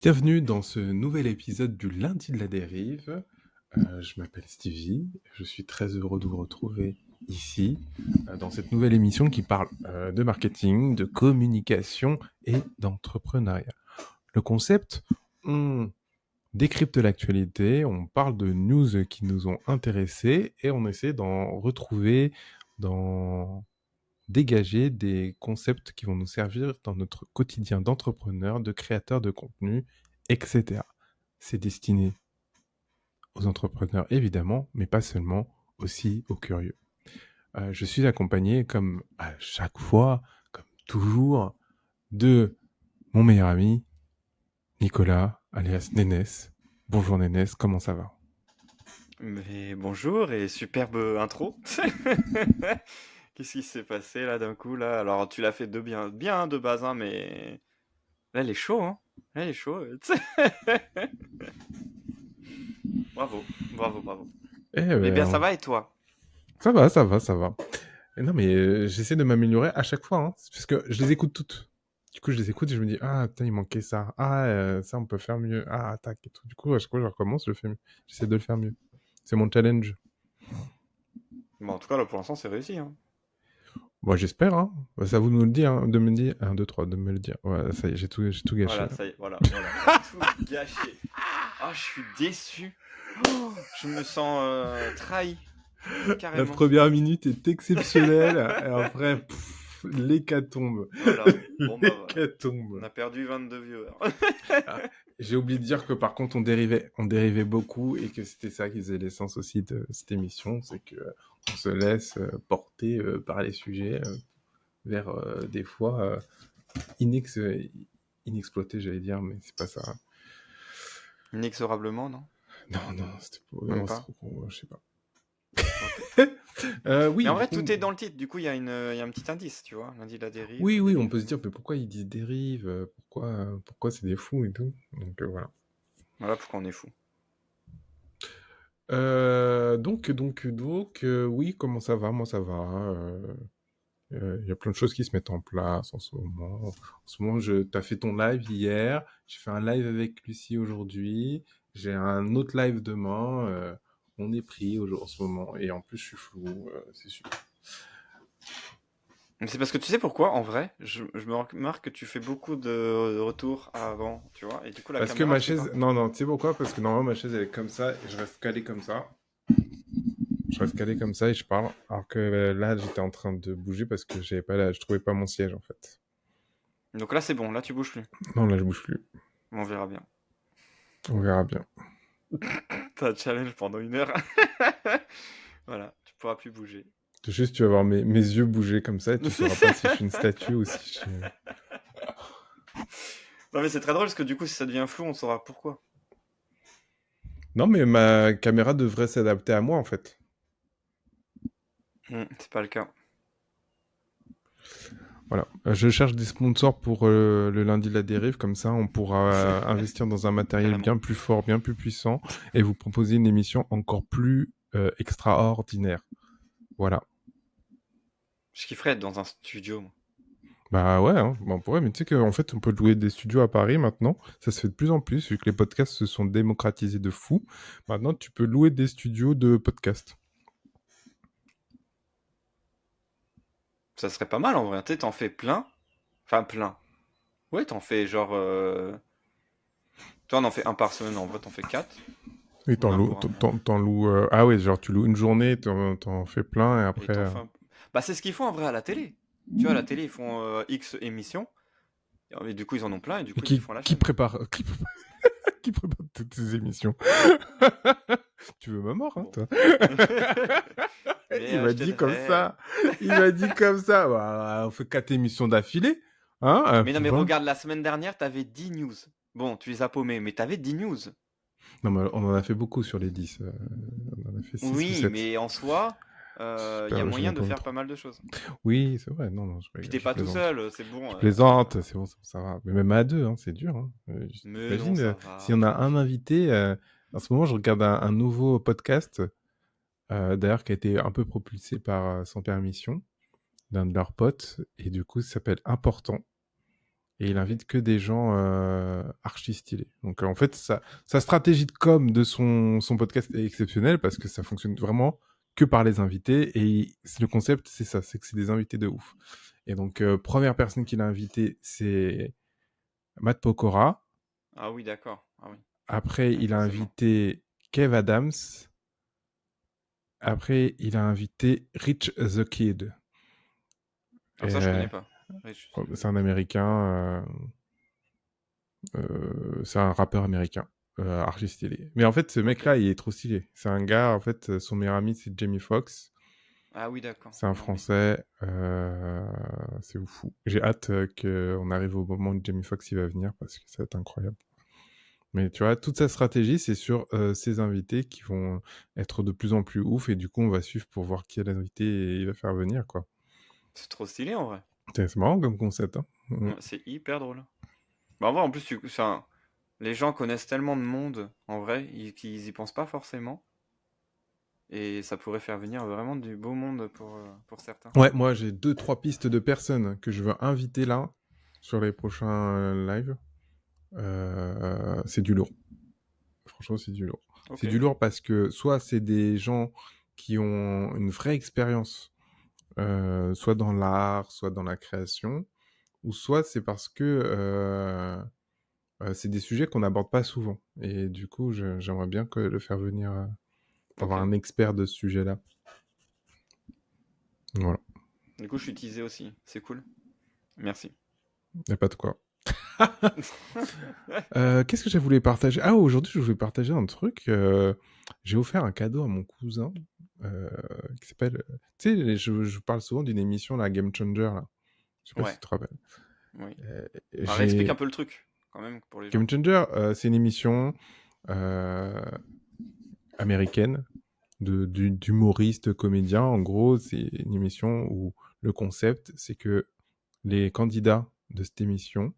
Bienvenue dans ce nouvel épisode du Lundi de la Dérive. Je m'appelle Stevie, je suis très heureux de vous retrouver ici, dans cette nouvelle émission qui parle de marketing, de communication et d'entrepreneuriat. Le concept, on décrypte l'actualité, on parle de news qui nous ont intéressés et on essaie d'en retrouver, d'en dégager des concepts qui vont nous servir dans notre quotidien d'entrepreneur, de créateur de contenu, etc. C'est destiné aux entrepreneurs évidemment, mais pas seulement, aussi aux curieux. Je suis accompagné, comme à chaque fois, comme toujours, de mon meilleur ami, Nicolas, alias Nénès. Bonjour Nénès, comment ça va? Mais bonjour et superbe intro. Qu'est-ce qui s'est passé là d'un coup là? Alors tu l'as fait de bien, bien de base, hein, mais là il est chaud, hein. Là il est chaud. Bravo, bravo, bravo. Eh Eh bien ça ben, va et toi? ça va, ça va, ça va. Et non, mais j'essaie de m'améliorer à chaque fois, hein, parce que je les écoute toutes. Du coup, je les écoute et je me dis, ah, putain, il manquait ça. Ah, ça, on peut faire mieux. Ah, tac, et tout. Du coup, à chaque fois, je recommence, je fais mieux. J'essaie de le faire mieux. C'est mon challenge. Bon, en tout cas là pour l'instant c'est réussi, hein. Bon, j'espère, hein. Bah, c'est à vous de nous le dire, hein, de me dire. 1, 2, 3, de me le dire. Voilà, ça y est, j'ai tout gâché, Voilà, là. ça y est, voilà, voilà, t'as tout gâché. Ah, je suis déçu. Oh, je me sens trahi, La carrément. première minute est exceptionnelle, et après, l'hécatombe. Voilà. Bon bah voilà. On L'hécatombe. a perdu 22 viewers. Ah, j'ai oublié de dire que par contre on dérivait beaucoup et que c'était ça qui faisait l'essence aussi de cette émission, c'est que on se laisse porter par les sujets vers des fois inex- inexploités, j'allais dire, mais c'est pas ça. Inexorablement, non? Non, non, c'était pas, Même non, c'est pas? trop, je sais pas. Ok. Mais Oui, en du vrai, coup, tout est dans le titre. Du coup, il y a un petit indice, tu vois. Lundi de la dérive, oui, on dérive. peut se dire, mais pourquoi ils disent dérive, pourquoi c'est des fous et tout. Donc voilà. Voilà pourquoi on est fou. Oui, comment ça va? Moi, ça va. Il y a plein de choses qui se mettent en place en ce moment. En ce moment, t'as fait ton live hier. J'ai fait un live avec Lucie aujourd'hui. J'ai un autre live demain. On est pris en ce moment. Et en plus, je suis flou. C'est super. Mais c'est parce que tu sais pourquoi, en vrai, je me remarque que tu fais beaucoup de retours avant, tu vois. Et du coup, la Parce que caméra ma le fait chaise... pas. Non, tu sais pourquoi? Parce que normalement, ma chaise, elle est comme ça. Et je reste calé comme ça. Je reste calé comme ça et je parle. Alors que là, j'étais en train de bouger parce que je trouvais pas mon siège, en fait. Donc là, c'est bon. Là, tu bouges plus. Non, là, je bouge plus. On verra bien. On verra bien. T'as un challenge pendant 1 heure. Voilà, tu pourras plus bouger. Juste, tu vas voir mes yeux bouger comme ça et tu sauras pas si je suis une statue ou si je suis... Non, mais c'est très drôle parce que du coup, si ça devient flou, on saura pourquoi. Non, mais ma caméra devrait s'adapter à moi, en fait. C'est pas le cas. Voilà. Je cherche des sponsors pour le lundi de la dérive. Comme ça, on pourra investir dans un matériel Carrément. bien plus fort, bien plus puissant et vous proposer une émission encore plus extraordinaire. Voilà. Je kifferais être dans un studio, moi. Bah ouais, hein. Bah, on pourrait, mais tu sais qu'en fait, on peut louer des studios à Paris maintenant. Ça se fait de plus en plus, vu que les podcasts se sont démocratisés de fou. Maintenant, tu peux louer des studios de podcasts. Ça serait pas mal en vrai. Tu sais, t'en fais plein. Enfin, plein. Ouais, t'en fais genre. Toi, on en fait un par semaine, en vrai, t'en fais 4. Oui, On a un pour un mois. t'en loues. Ah ouais, genre tu loues une journée, t'en fais plein et Et après. t'en fais un. Bah, c'est ce qu'ils font en vrai à la télé. Tu vois, à la télé, ils font X émissions. Et du coup, ils en ont plein et du Et coup, ils font la qui chaîne. prépare, qui prépare toutes ces émissions? Tu veux ma mort, hein, Bon. toi? Mais Il m'a je dit comme t'aiderai. ça. Il m'a dit comme ça. Bah, on fait 4 émissions d'affilée, hein? Mais non, Puis mais voilà. regarde, la semaine dernière, t'avais 10 news. Bon, tu les as paumés, mais t'avais 10 news. Non, mais on en a fait beaucoup sur les 10. On en a fait 6 ou Oui, 7. mais en soi, il y a J'en ai moyen de pas vu faire trop. pas mal de choses. Oui, c'est vrai. Non, non, Puis t'es je pas tout plaisante. seul, c'est bon. Je plaisante, c'est bon, ça va. Mais même à deux, hein, c'est dur. Hein. Mais non, T'imagines, ça s'il y va, en a un tranquille. invité, en ce moment, je regarde un nouveau podcast, d'ailleurs, qui a été un peu propulsé par Sans Permission, d'un de leurs potes, et du coup, ça s'appelle Important. et il invite que des gens archi stylés. Donc en fait, sa stratégie de com de son podcast est exceptionnelle parce que ça fonctionne vraiment que par les invités, et le concept, c'est ça, c'est que c'est des invités de ouf. Et donc, première personne qu'il a invité, c'est Matt Pokora. Ah oui, d'accord. Ah oui, Après, ouais, il a forcément. invité Kev Adams. Après, il a invité Rich the Kid. Alors ça, je connais pas. Rich the C'est Kid. un Américain, c'est un rappeur américain, archi stylé. Mais en fait, ce Ok. mec-là, il est trop stylé. C'est un gars, en fait, son meilleur ami, c'est Jamie Foxx. Ah oui, d'accord. C'est un Ah oui. Français. C'est fou. J'ai hâte qu'on arrive au moment où Jamie Foxx il va venir parce que ça va être incroyable. Mais tu vois, toute sa stratégie, c'est sur ses invités qui vont être de plus en plus ouf, et du coup, on va suivre pour voir quel invité il va faire venir, quoi. C'est trop stylé en vrai. C'est marrant comme concept, hein. Ouais, c'est hyper drôle. Bah en vrai, en plus, enfin, les gens connaissent tellement de monde, en vrai, qu'ils y pensent pas forcément. Et ça pourrait faire venir vraiment du beau monde pour certains. Ouais, moi, j'ai 2-3 pistes de personnes que je veux inviter là, sur les prochains lives. C'est du lourd. Franchement, c'est du lourd. Ok. C'est du lourd parce que soit c'est des gens qui ont une vraie expérience, soit dans l'art, soit dans la création, ou soit c'est parce que c'est des sujets qu'on n'aborde pas souvent. Et du coup, j'aimerais bien le faire venir, Ok. avoir un expert de ce sujet-là. Voilà, Du coup, je suis teasé aussi. C'est cool. Merci. y a pas de quoi. Qu'est-ce que j'ai voulu partager? Ah, aujourd'hui, je voulais partager un truc. J'ai offert un cadeau à mon cousin, euh, qui s'appelle... Tu sais, je parle souvent d'une émission, la Game Changer, là. Je sais pas si Ouais, tu te rappelles. oui. Euh, Alors, explique un j'ai... peu le truc, quand même, pour les gens. Game Changer, c'est une émission euh, américaine d'humoriste comédien. En gros, c'est une émission où le concept, c'est que les candidats de cette émission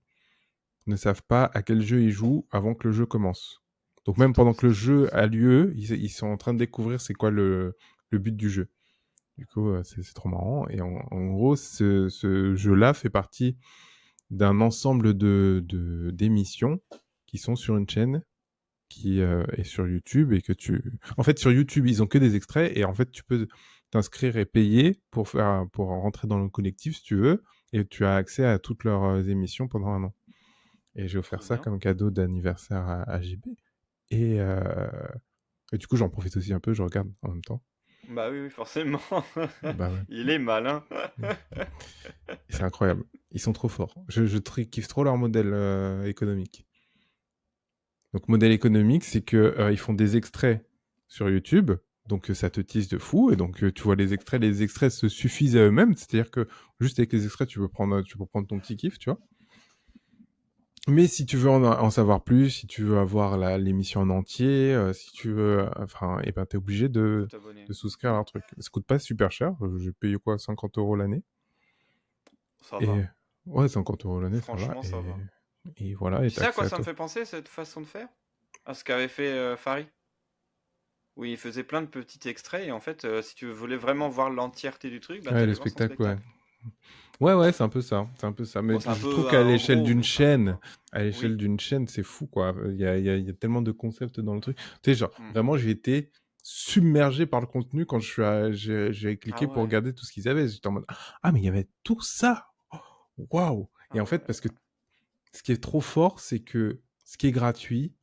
ne savent pas à quel jeu ils jouent avant que le jeu commence. Donc C'est même pendant trop que le stylé, jeu ça. a lieu, ils sont en train de découvrir c'est quoi le but du jeu. Du coup, c'est trop marrant. Et en gros, ce jeu-là fait partie d'un ensemble d'émissions qui sont sur une chaîne qui est sur YouTube, et que tu... En fait, sur YouTube, ils ont que des extraits, et en fait, tu peux t'inscrire et payer pour rentrer dans le collectif si tu veux, et tu as accès à toutes leurs émissions pendant un an. Et j'ai offert Trop ça bien. comme cadeau d'anniversaire à JB. Et, et du coup, j'en profite aussi un peu, je regarde en même temps. Bah oui, oui, forcément. Bah ouais. Il est malin. Et c'est incroyable. Ils sont trop forts. Kiffe trop leur modèle économique. Donc, modèle économique, c'est que ils font des extraits sur YouTube. Donc, ça te tease de fou. Et donc, tu vois les extraits. Les extraits se suffisent à eux-mêmes. C'est-à-dire que juste avec les extraits, tu peux prendre ton petit kiff, tu vois. Mais si tu veux en savoir plus, si tu veux avoir l'émission en entier, si tu veux, enfin, et ben, t'es obligé Faut t'abonner. de souscrire à un truc. Ça coûte pas super cher. J'ai payé quoi, 50 € l'année. Ça Et va. ouais, 50 € l'année, ça va. Franchement, ça va. Et voilà, et Tu t'as sais à accès quoi à ça me tout. fait penser, cette façon de faire? À ce qu'avait fait Farid. Où il faisait plein de petits extraits, et en fait, si tu voulais vraiment voir l'entièreté du truc, bah Ouais, le t'allais voir son spectacle, ouais. spectacle. Ouais, ouais, c'est un peu ça. C'est un peu ça. Mais Bon, c'est un je trouve peu qu'à en l'échelle gros, d'une mais c'est un peu chaîne, quoi. Oui. c'est fou, quoi. Il y a tellement de concepts dans le truc. Tu sais, genre, Hmm. vraiment, j'ai été submergé par le contenu quand j'ai Ah cliqué pour ouais. regarder tout ce qu'ils avaient. J'étais en mode, ah, mais il y avait tout ça! Waouh! Et Ah en fait, ouais. parce que ce qui est trop fort, c'est que ce qui est gratuit,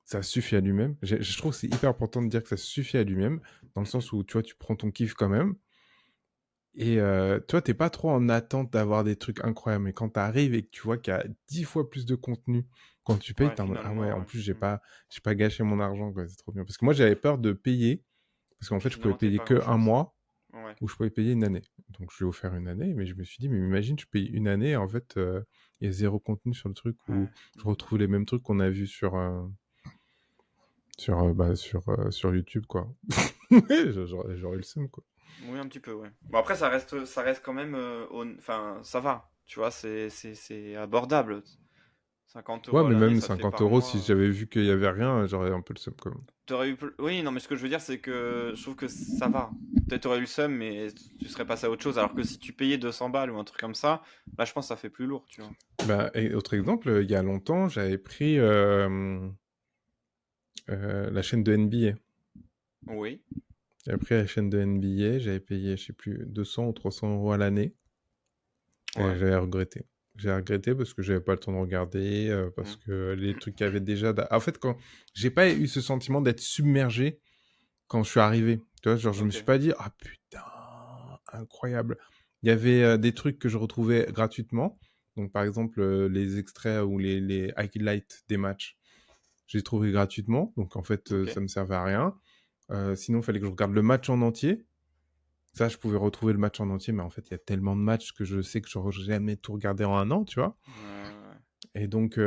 ça suffit à lui-même. Je trouve que c'est hyper important de dire que ça suffit à lui-même, dans le Mhm. sens où, tu vois, tu prends ton kiff quand même. Et toi, t'es pas trop en attente d'avoir des trucs incroyables. Mais quand t'arrives et que tu vois qu'il y a 10 fois plus de contenu, quand tu payes, Ouais, t'es en mode, ah ouais, finalement, en ouais. plus, Hmm. j'ai pas gâché mon argent, quoi. C'est trop bien. Parce que moi, j'avais peur de payer. Parce Et qu'en puis fait, je pouvais finalement, t'es payer pas que un grand-chose. mois, Ouais. ou je pouvais payer une année. Donc, je lui ai offert une année, mais je me suis dit, mais imagine, je paye une année, et en fait, il y a zéro contenu sur le truc, où Ouais. je retrouve les mêmes trucs qu'on a vus sur YouTube, quoi. J'aurais eu le seum, quoi. Oui, un petit peu, ouais. Bon, après, ça reste quand même, enfin, ça va. Tu vois, c'est abordable. 50 Ouais, euros à mais l'année, même ça te fait 50 par euros, si mois. j'avais vu qu'il y avait rien, j'aurais un peu le seum quand même. Oui, non, mais ce que je veux dire, c'est que je trouve que ça va. Peut-être t'aurais eu le seum, mais tu serais passé à autre chose. Alors que si tu payais 200 balles ou un truc comme ça, là, je pense que ça fait plus lourd, tu vois. Bah, et autre exemple, il y a longtemps, j'avais pris la chaîne de NBA. Oui, J'avais pris la chaîne de NBA, j'avais payé, je sais plus, 200 ou 300 euros à l'année. Et ouais. j'avais regretté. J'ai regretté parce que j'avais pas le temps de regarder, parce Mm. que les trucs qu'il y avait déjà. En fait, quand j'ai pas eu ce sentiment d'être submergé quand je suis arrivé. Tu vois, genre, je me Ok, suis pas dit, ah putain, incroyable. Il y avait des trucs que je retrouvais gratuitement. Donc, par exemple, les extraits ou les highlights des matchs, j'ai trouvé gratuitement. Donc, en fait, ok. ça me servait à rien. Sinon, il fallait que je regarde le match en entier. Ça, je pouvais retrouver le match en entier, mais en fait, il y a tellement de matchs que je sais que je n'aurais jamais tout regardé en un an, tu vois. Ouais, ouais. Et donc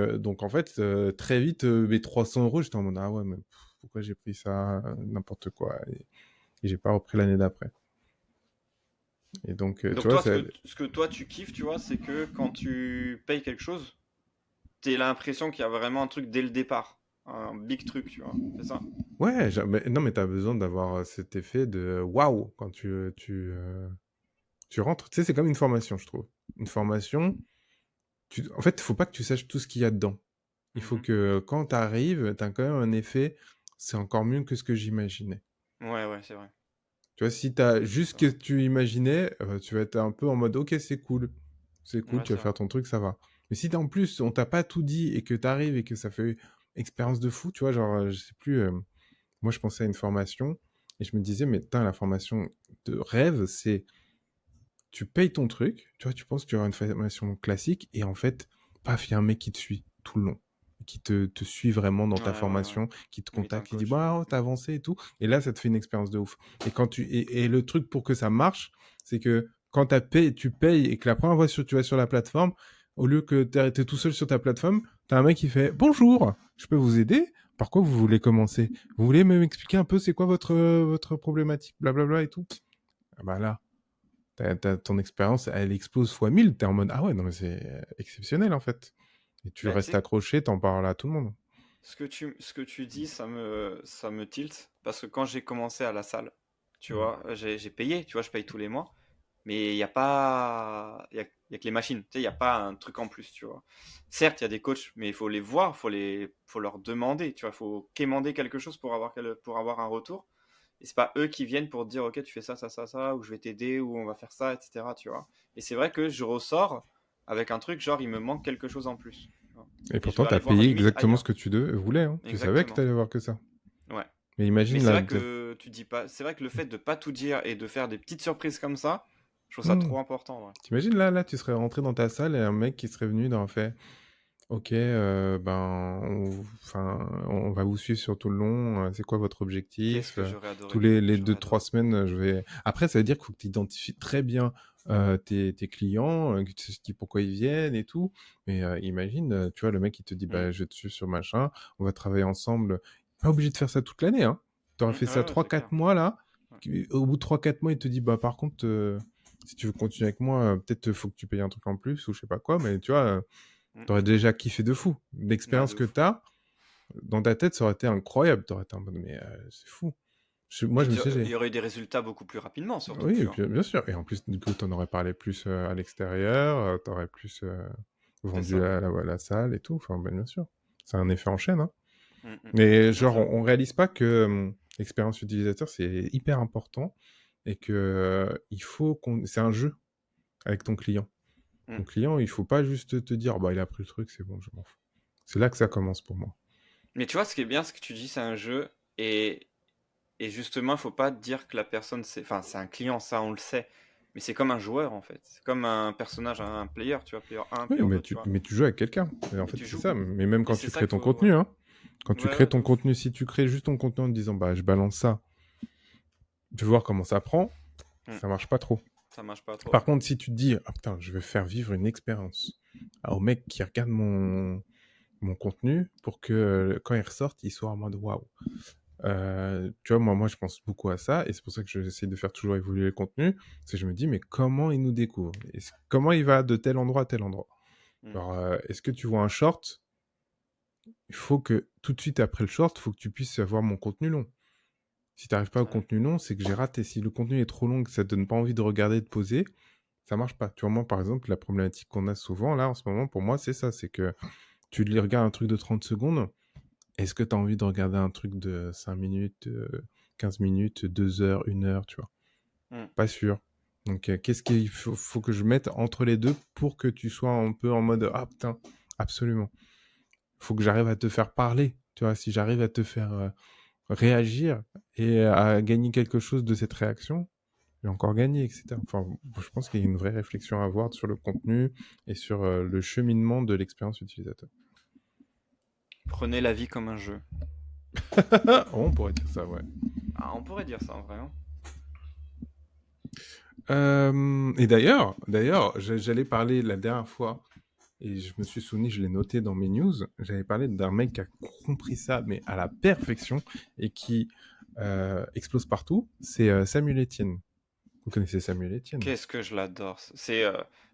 en fait, très vite, mes 300 euros, j'étais en mode, ah ouais, mais pourquoi j'ai pris ça, n'importe quoi. Et j'ai pas repris l'année d'après. Et donc, tu Donc vois, toi, ce que toi tu kiffes, tu vois, c'est que quand tu payes quelque chose, t'as l'impression qu'il y a vraiment un truc dès le départ. Un big truc, tu vois. C'est ça? ouais, non, mais t'as besoin d'avoir cet effet de waouh quand tu rentres. Tu sais, c'est comme une formation, je trouve. Une formation, en fait, il faut pas que tu saches tout ce qu'il y a dedans. Il faut Mhm. que quand tu arrives, tu as quand même un effet, c'est encore mieux que ce que j'imaginais. Ouais, ouais, c'est vrai. Tu vois, si tu as juste C'est ce que vrai. tu imaginais, tu vas être un peu en mode ok, c'est cool. C'est cool, Ouais, tu vas c'est vrai. faire ton truc, ça va. Mais si en plus, on t'a pas tout dit et que tu arrives et que ça fait expérience de fou, tu vois, genre, je sais plus, moi je pensais à une formation et je me disais, mais putain, la formation de rêve, c'est tu payes ton truc, tu vois, tu penses que tu auras une formation classique, et en fait, paf, il y a un mec qui te suit tout le long, qui te suit vraiment dans Ouais, ta ouais, ouais. formation, qui te Limite un contacte, qui dit, coach. bah, oh, t'as avancé et tout. Et là, ça te fait une expérience de ouf. Et le truc pour que ça marche, c'est que quand tu payes et que la première fois que tu vas sur la plateforme, au lieu que t'es tout seul sur ta plateforme, t'as un mec qui fait, bonjour, je peux vous aider? Par quoi vous voulez commencer? Vous voulez m'expliquer un peu c'est quoi votre problématique, blablabla et tout? Ah bah là, ton expérience, elle explose fois 1000. T'es en mode, ah ouais, non, mais c'est exceptionnel, en fait. Et tu Bah, tu restes sais, accroché, t'en parles à tout le monde. ce que tu dis, ça me tilt. Parce que quand j'ai commencé à la salle, tu Mm. vois, j'ai payé, tu vois, je paye tous les mois. Mais il n'y a pas. Il y a que les machines. Tu sais, il n'y a pas un truc en plus, tu vois. Certes, il y a des coachs, mais il faut les voir, faut leur demander, tu vois. Il faut quémander quelque chose pour avoir un retour. Et c'est pas eux qui viennent pour te dire, ok, tu fais ça, ça, ça, ça, ou je vais t'aider, ou on va faire ça, etc., tu vois. Et c'est vrai que je ressors avec un truc, genre, il me manque quelque chose en plus, tu vois. Et Et je pourtant, dois t'as aller voir payé limite exactement ce ailleurs. que tu voulais, hein. Tu savais que Exactement. t'allais avoir que ça. Ouais. Mais Mais imagine, c'est là, vrai que tu dis pas. C'est vrai que le fait de pas tout dire et de faire des petites surprises comme ça, je trouve ça Hmm. trop important, ouais. T'imagines, là, tu serais rentré dans ta salle et un mec qui serait venu dans fait, ok, ben, enfin, on va vous suivre sur tout le long. C'est quoi votre Qu'est-ce objectif? que j'aurais Tous adoré. les J'aurais 2-3 adoré. semaines, je vais. Après, ça veut dire qu'il faut que tu identifies très bien tes clients, que tu sais pourquoi ils viennent et tout. Mais imagine, tu vois, le mec il te dit, Hmm. bah, je te suis sur machin, on va travailler ensemble. Pas obligé de faire ça toute l'année, hein. Tu aurais fait ça Ouais, ouais, trois c'est quatre clair. mois là. Ouais. Au bout de 3-4 mois, il te dit, bah, par contre, si tu veux continuer avec moi, peut-être faut que tu payes un truc en plus ou je sais pas quoi. Mais tu vois. Hmm. T'aurais déjà kiffé de fou. Ouais, L'expérience de que ouf. t'as, dans ta tête, ça aurait été incroyable. T'aurais été en mode, mais c'est fou. Moi, Puis je me suis il dit, y aurait eu des résultats beaucoup plus rapidement, surtout, oui, tu et vois. puis, bien sûr. Et en plus, du coup, t'en aurais parlé plus à l'extérieur, t'aurais plus C'est vendu ça. la salle et tout. Enfin, ben, bien sûr. C'est un effet en chaîne, hein. Hmm, hmm. Mais Non, genre, j'avoue. on réalise pas que l'expérience utilisateur, c'est hyper important et que il faut qu'on. C'est un jeu avec ton client. Hmm. Ton client, il faut pas juste te dire, bah, il a pris le truc, c'est bon, je m'en fous. C'est là que ça commence pour moi. Mais tu vois, ce qui est bien, ce que tu dis, c'est un jeu. Et justement, il faut pas dire que la personne, c'est. Enfin, c'est un client, ça, on le sait. Mais c'est comme un joueur, en fait. C'est comme un personnage, un player, tu vois. Player 1, Oui, player 2, tu vois. mais tu joues avec quelqu'un. Et en Et fait, tu c'est joues. ça. Mais même Et quand c'est tu ça crées qu'il ton faut. Ouais, contenu, hein. Quand tu ouais, crées ouais, de ton ouf. contenu, si tu crées juste ton contenu en te disant, bah, je balance ça, tu veux voir comment ça prend, Hmm. ça marche pas trop. Ça marche pas trop, Par ouais. contre, si tu te dis, ah putain, je veux faire vivre une expérience au mec qui regarde mon contenu pour que quand il ressorte, il soit en mode waouh. Tu vois, moi, je pense beaucoup à ça et c'est pour ça que j'essaie de faire toujours évoluer le contenu. C'est que je me dis, mais comment il nous découvre? Comment il va de tel endroit à tel endroit? Hmm. Alors, est-ce que tu vois un short? il faut que tout de suite après le short, il faut que tu puisses avoir mon contenu long. Si tu n'arrives pas au Ouais. contenu long, c'est que j'ai raté. Si le contenu est trop long, que ça ne te donne pas envie de regarder, de poser, ça marche pas. Tu vois, moi, par exemple, la problématique qu'on a souvent, là, en ce moment, pour moi, c'est ça. C'est que tu regardes un truc de 30 secondes. Est-ce que tu as envie de regarder un truc de 5 minutes, 15 minutes, 2 heures, 1 heure, tu vois? Mm. Pas sûr. Donc, qu'est-ce qu'il faut que je mette entre les deux pour que tu sois un peu en mode ah putain, absolument. Faut que j'arrive à te faire parler. Tu vois, si j'arrive à te faire réagir et à gagner quelque chose de cette réaction, j'ai encore gagné, etc. Enfin, je pense qu'il y a une vraie réflexion à avoir sur le contenu et sur le cheminement de l'expérience utilisateur. Prenez la vie comme un jeu. On pourrait dire ça, ouais. Ah, on pourrait dire ça en vrai, hein. Et d'ailleurs, j'allais parler la dernière fois, et je me suis souvenu, je l'ai noté dans mes news, j'avais parlé d'un mec qui a compris ça, mais à la perfection, et qui explose partout, c'est Samuel Etienne. Vous connaissez Samuel Etienne? Qu'est-ce que je l'adore. C'est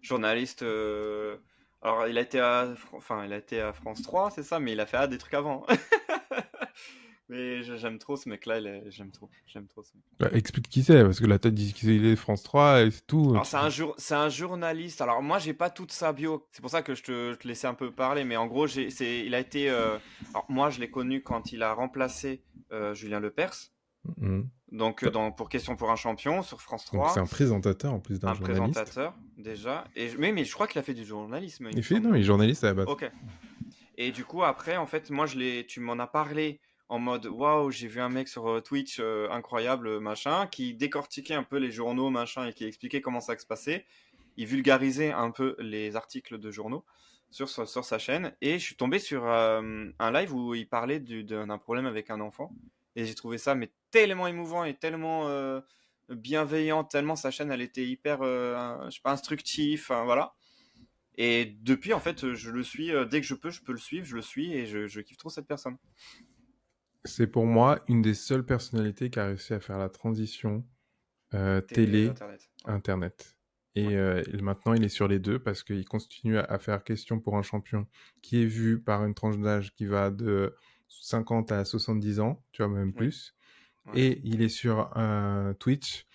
journaliste. Alors, il a été à France 3, c'est ça, mais il a fait des trucs avant. Mais j'aime trop ce mec-là. J'aime trop ce mec. Bah, explique qui c'est, parce que là, t'as dit qu'il est France 3 et c'est tout. Alors, c'est un journaliste. Alors, moi, j'ai pas toute sa bio. C'est pour ça que je te laissais un peu parler. Mais en gros, il a été. Alors, moi, je l'ai connu quand il a remplacé Julien Lepers. Mhm. Donc, Bah, pour Question pour un champion sur France donc c'est 3. un présentateur en plus d'un Un journaliste. présentateur, déjà. Mais je crois qu'il a fait du journalisme, il me Il fait, semble, non, il non? est journaliste à la base. Ok. Et du coup, après, en fait, moi, tu m'en as parlé en mode waouh, j'ai vu un mec sur Twitch incroyable, machin, qui décortiquait un peu les journaux, machin, et qui expliquait comment ça se passait. Il vulgarisait un peu les articles de journaux sur sa chaîne. Et je suis tombé sur un live où il parlait d'un problème avec un enfant. Et j'ai trouvé ça mais tellement émouvant et tellement bienveillant, tellement sa chaîne, elle était hyper, je sais pas, instructive, enfin, voilà. Et depuis, en fait, je le suis, dès que je peux le suivre, je le suis et je kiffe trop cette personne. C'est pour moi une des seules personnalités qui a réussi à faire la transition Télé, télé, Internet. Ouais. internet. Ouais. Et maintenant, il est sur les deux parce qu'il continue à faire question pour un champion qui est vu par une tranche d'âge qui va de 50 à 70 ans, tu vois, même Oui. plus. Ouais. Et il est sur Twitch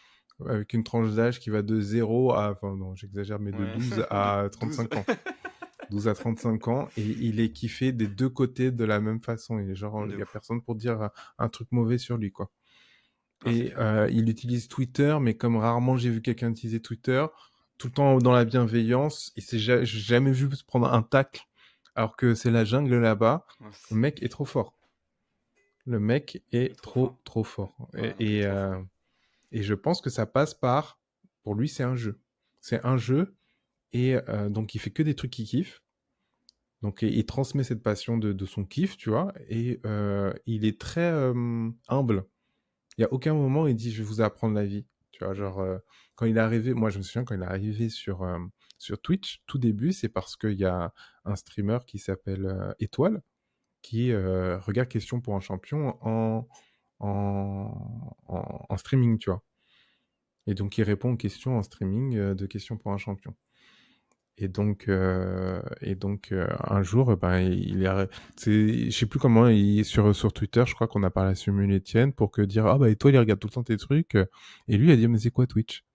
avec une tranche d'âge qui va de 0 à, enfin non, j'exagère, mais de Ouais. 12 De à 12. 35 ans. 12 à 35 ans, et il est kiffé des deux côtés de la même façon. Et genre, il De y a ouf. personne pour dire un truc mauvais sur lui, quoi. Ah, c'est Et clair. il utilise Twitter, mais comme rarement j'ai vu quelqu'un utiliser Twitter, tout le temps dans la bienveillance, et j'ai jamais vu se prendre un tacle, alors que c'est la jungle là-bas. Ouais, Le mec est trop fort. Le mec il est est trop fort. trop fort. Ouais, non, il est trop fort. Et je pense que ça passe par, pour lui, c'est un jeu. C'est un jeu, et donc il fait que des trucs qu'il kiffe. Donc il transmet cette passion de son kiff, tu vois, et il est très humble. Il y a aucun moment où il dit je vais vous apprendre la vie. Tu vois, Mm. genre quand il est arrivé, moi je me souviens quand il est arrivé sur Twitch, tout début, c'est parce qu'il y a un streamer qui s'appelle Étoile qui regarde Question pour un champion en streaming, tu vois. Et donc il répond aux questions en streaming de Question pour un champion. Et donc, un jour, ben, je sais plus comment, sur Twitter, je crois qu'on a parlé à Samuel Etienne pour que dire, ah bah, et toi, il regarde tout le temps tes trucs. Et lui, il a dit, mais c'est quoi Twitch?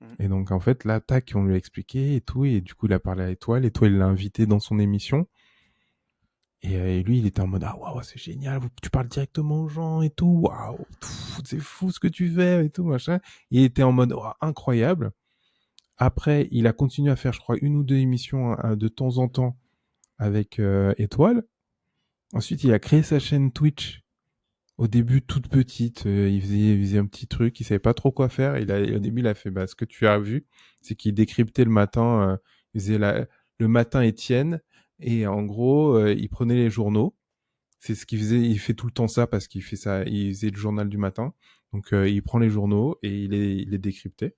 Mm. Et donc, en fait, là, tac, on lui a expliqué et tout. Et du coup, il a parlé à Étoile. Étoile, il l'a invité dans son émission. Et lui, il était en mode, ah, waouh, c'est génial, tu parles directement aux gens et tout. Waouh, c'est fou ce que tu fais et tout, machin. Il était en mode, waouh, incroyable. Après, il a continué à faire, je crois, une ou deux émissions de temps en temps avec Étoile. Ensuite, il a créé sa chaîne Twitch. Au début, toute petite, il faisait un petit truc, il savait pas trop quoi faire. Au début, il a fait, bah, ce que tu as vu, c'est qu'il décryptait le matin, il faisait le matin Étienne, et en gros, il prenait les journaux. C'est ce qu'il faisait, il fait tout le temps ça parce qu'il fait ça, il faisait le journal du matin. Donc, il prend les journaux et il les décryptait.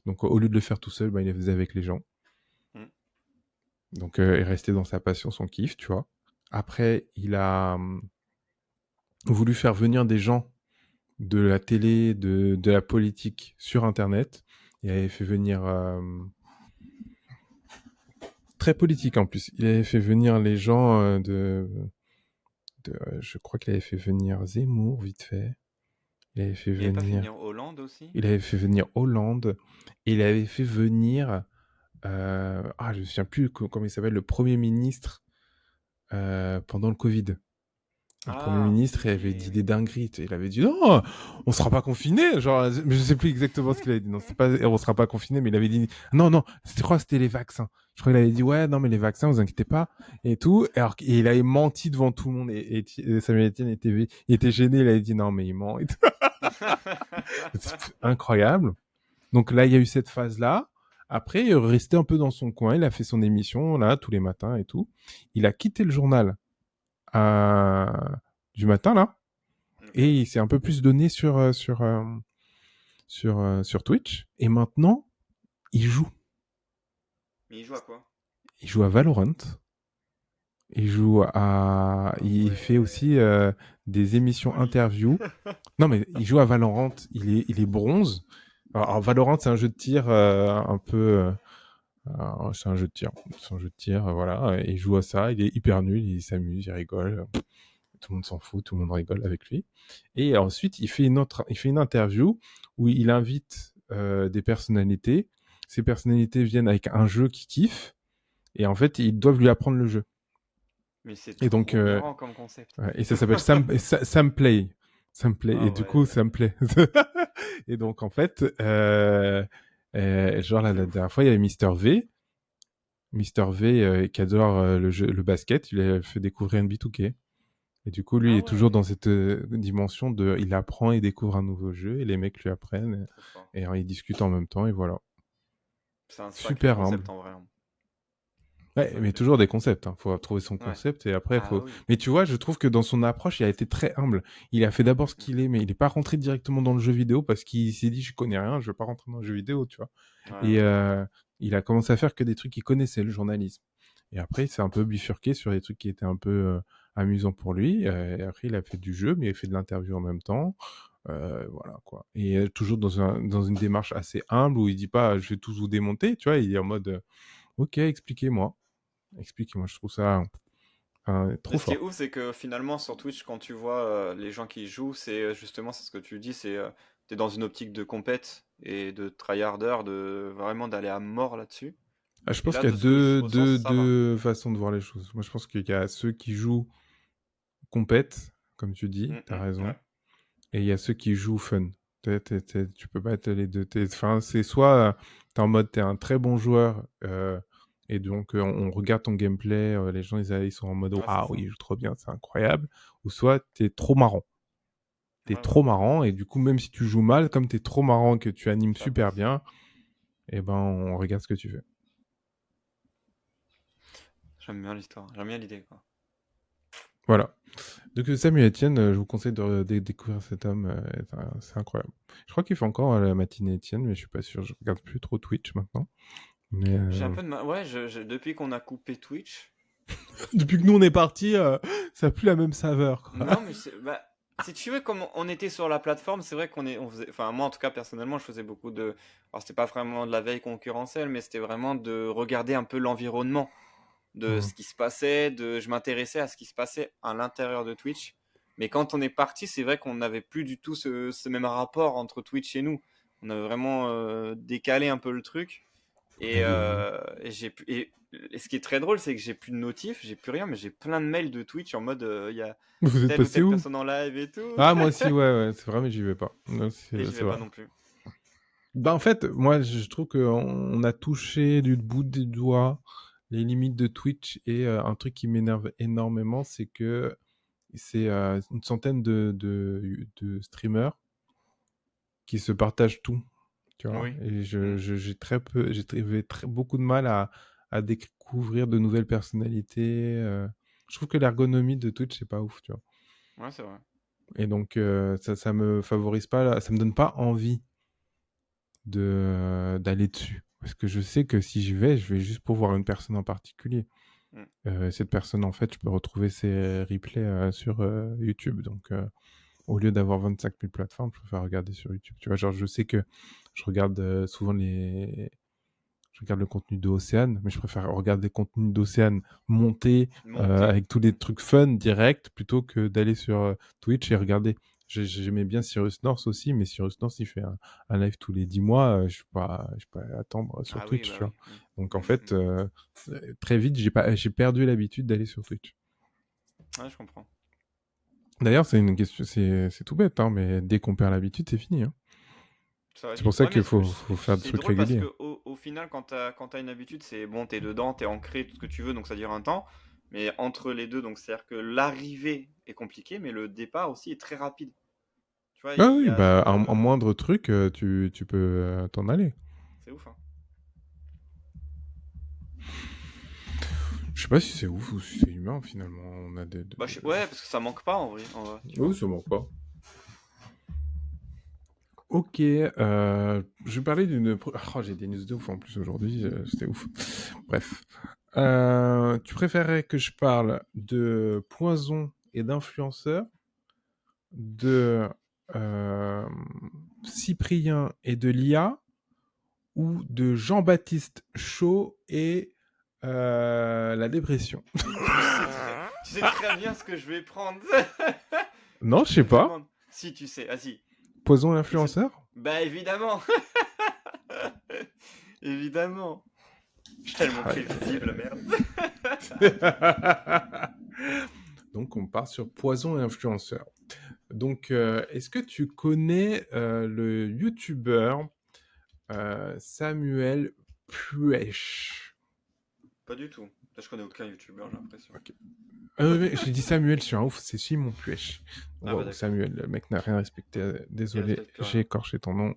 Donc, au lieu de le faire tout seul, bah, il les faisait avec les gens. Mm. Donc, il restait dans sa passion, son kiff, tu vois. Après, il a voulu faire venir des gens de la télé, de la politique sur Internet. Il avait fait venir très politique en plus. Il avait fait venir les gens je crois qu'il avait fait venir Zemmour vite fait. Il avait fait Il avait pas fait venir, venir Hollande aussi? il avait fait venir Hollande. Et il avait fait venir, je me souviens plus comment il s'appelle, le Premier ministre pendant le Covid. Le Premier Ah, ministre, il ok, avait dit des oui. dingueries. Il avait dit non, on sera pas confiné. Genre, mais je sais plus exactement ce qu'il avait dit. Non, c'est pas, on sera pas confiné, mais il avait dit non, non. Je crois que c'était les vaccins. Je crois qu'il avait dit ouais, non, mais les vaccins, vous inquiétez pas et tout. Et il avait menti devant tout le monde. Et Samuel Etienne il était gêné. Il avait dit non, mais il ment. Et tout. C'est incroyable. Donc là, il y a eu cette phase-là. Après, il est resté un peu dans son coin. Il a fait son émission là tous les matins et tout. Il a quitté le journal euh, du matin là. Ok. Et il s'est un peu plus donné sur Twitch. Et maintenant, il joue. Mais il joue à quoi? Il joue à Valorant. Ah Il fait ouais. aussi des émissions Solide. interviews. Non, mais il joue à Valorant. Il est bronze. Alors, Valorant, c'est un jeu de tir un peu. C'est un jeu de tir. C'est un jeu de tir, voilà. Et il joue à ça. Il est hyper nul. Il s'amuse, il rigole. Tout le monde s'en fout, tout le monde rigole avec lui. Et ensuite, il fait une interview où il invite des personnalités. Ces personnalités viennent avec un jeu qu'ils kiffent. Et en fait, ils doivent lui apprendre le jeu. Mais c'est Et donc, trop marrant comme concept. ouais, et ça s'appelle Sam Play. Sam Play. Et Ah du coup, ouais. Sam Play. Et donc, en fait, genre C'est la ouf. dernière fois, il y avait Mister V. Mister V qui adore le basket. Il a fait découvrir NBA 2K. Et du coup, lui, il Ah est toujours ouais. dans cette dimension de, il apprend et découvre un nouveau jeu, et les mecs lui apprennent, Trop fort. et ils discutent en même temps, et voilà. C'est un sacré Super humble. concept en vrai, hein. Un Ouais, mais sacré toujours des concept. concepts. Faut trouver son Ouais. concept, et après, Ah faut. oui. Mais tu vois, je trouve que dans son approche, il a été très humble. Il a fait d'abord ce Mhm. qu'il est, mais il n'est pas rentré directement dans le jeu vidéo parce qu'il s'est dit, je connais rien, je veux pas rentrer dans le jeu vidéo, tu vois. Ouais, Et ouais. il a commencé à faire que des trucs qu'il connaissait, le journalisme. Et après, il s'est un peu bifurqué sur des trucs qui étaient un peu amusants pour lui. Et après, il a fait du jeu, mais il a fait de l'interview en même temps. Voilà quoi. Et toujours dans une démarche assez humble où il dit pas je vais tous vous démonter, tu vois, il est en mode ok, expliquez-moi. Expliquez-moi, je trouve ça Mais trop ce qui est fort. ouf, c'est que finalement sur Twitch, quand tu vois les gens qui jouent, c'est justement c'est ce que tu dis, c'est t'es dans une optique de compète et de tryharder, de vraiment d'aller à mort là-dessus. Ah, je Et pense là, qu'il y a de ce que je ressens, ça va. deux façons de voir les choses. Moi, je pense qu'il y a ceux qui jouent compète, comme tu dis, t'as raison, Ouais. et il y a ceux qui jouent fun. Tu peux pas être les deux. Enfin, c'est soit t'es en mode t'es un très bon joueur et donc on regarde ton gameplay, les gens ils sont en mode Ouais, c'est waouh, ça. il joue trop bien, c'est incroyable. Ou soit t'es trop marrant. T'es Ouais, trop ouais. marrant et du coup même si tu joues mal, comme t'es trop marrant que tu animes Ça super passe. bien, et ben on regarde ce que tu fais. J'aime bien l'histoire, j'aime bien l'idée, quoi. Voilà. Donc Samuel Etienne, je vous conseille de découvrir cet homme, c'est incroyable. Je crois qu'il fait encore la matinée Etienne, mais je suis pas sûr. Je regarde plus trop Twitch maintenant. Mais J'ai un peu de mal. Ouais, depuis qu'on a coupé Twitch. depuis que nous on est parti, ça a plus la même saveur, quoi. Non, mais bah, si tu veux, comme on était sur la plateforme, c'est vrai on faisait, enfin moi en tout cas personnellement, je faisais beaucoup de, alors c'était pas vraiment de la veille concurrentielle, mais c'était vraiment de regarder un peu l'environnement de Mm. ce qui se passait, je m'intéressais à ce qui se passait à l'intérieur de Twitch. Mais quand on est parti, c'est vrai qu'on n'avait plus du tout ce même rapport entre Twitch et nous. On avait vraiment décalé un peu le truc. Et, Mais oui. et ce qui est très drôle, c'est que j'ai plus de notifs, j'ai plus rien, mais j'ai plein de mails de Twitch en mode il y a Vous êtes telle ou passé telle où? personne en live et tout. Ah moi aussi, ouais, ouais, c'est vrai, mais j'y vais pas. Ouais, Et j'y c'est vais pas vrai. non plus. Bah en fait, moi je trouve qu'on a touché du bout des doigts les limites de Twitch et un truc qui m'énerve énormément, c'est que c'est une centaine de streamers qui se partagent tout, tu vois. Oui. Et Mm. j'ai beaucoup de mal à découvrir de nouvelles personnalités. Je trouve que l'ergonomie de Twitch, c'est pas ouf, tu vois. Ouais, c'est vrai. Et donc, ça me favorise pas, ça me donne pas envie d'aller dessus. Parce que je sais que si j'y vais, je vais juste pour voir une personne en particulier. Mm. Cette personne, en fait, je peux retrouver ses replays sur YouTube. Donc, au lieu d'avoir 25 000 plateformes, je préfère regarder sur YouTube. Tu vois, genre, je sais que je regarde souvent Je regarde le contenu de Océane, mais je préfère regarder le contenu d'Océane monté Monté. avec tous les trucs fun direct plutôt que d'aller sur Twitch et regarder. J'aimais bien Cyrus North aussi, mais Cyrus North il fait un live tous les 10 mois. Je ne peux pas attendre sur Ah oui, Twitch, bah tu vois. oui. Donc en Mm, fait, très vite, j'ai perdu l'habitude d'aller sur Twitch. Ouais, je comprends. D'ailleurs, c'est une question, c'est tout bête, hein, mais dès qu'on perd l'habitude, c'est fini. Hein. Ça va C'est pour vite. ça Ouais, mais qu'il faut faire des c'est trucs drôle parce réguliers. que au final, quand t'as une habitude, c'est bon, t'es dedans, t'es ancré, tout ce que tu veux, donc ça dure un temps. Mais entre les deux, donc c'est-à-dire que l'arrivée est compliquée, mais le départ aussi est très rapide. Tu vois, Ah il y oui, a bah un moindre truc, tu peux t'en aller. c'est ouf, hein. Je sais pas si c'est ouf ou si c'est humain finalement. On a Bah, ouais, parce que ça manque pas en vrai, tu Oui, vois. ça manque pas. Ok, je vais parler d'une. Oh, j'ai des news de ouf en plus aujourd'hui, c'était ouf. Bref. Tu préférerais que je parle de poison et d'influenceurs, de euh, Cyprien et de l'IA, ou de Jean-Baptiste Chaud et la dépression? Tu sais très bien ce que je vais prendre. Non, Je je te sais pas. demande. Si tu sais, ah si. Poison et Et c'est- influenceur? Bah évidemment. Évidemment. Je suis tellement Aïe, prévisible, merde. Donc, on part sur poison et influenceur. Donc, est-ce que tu connais le youtubeur Samuel Puech? Pas du tout. Là, je connais aucun youtubeur, j'ai l'impression. Ok. J'ai dit Samuel sur un ouf, c'est Simon Puech. Ah bah Waouh, d'accord. Samuel, le mec n'a rien respecté. Il Désolé, respecte plus j'ai rien. écorché ton nom.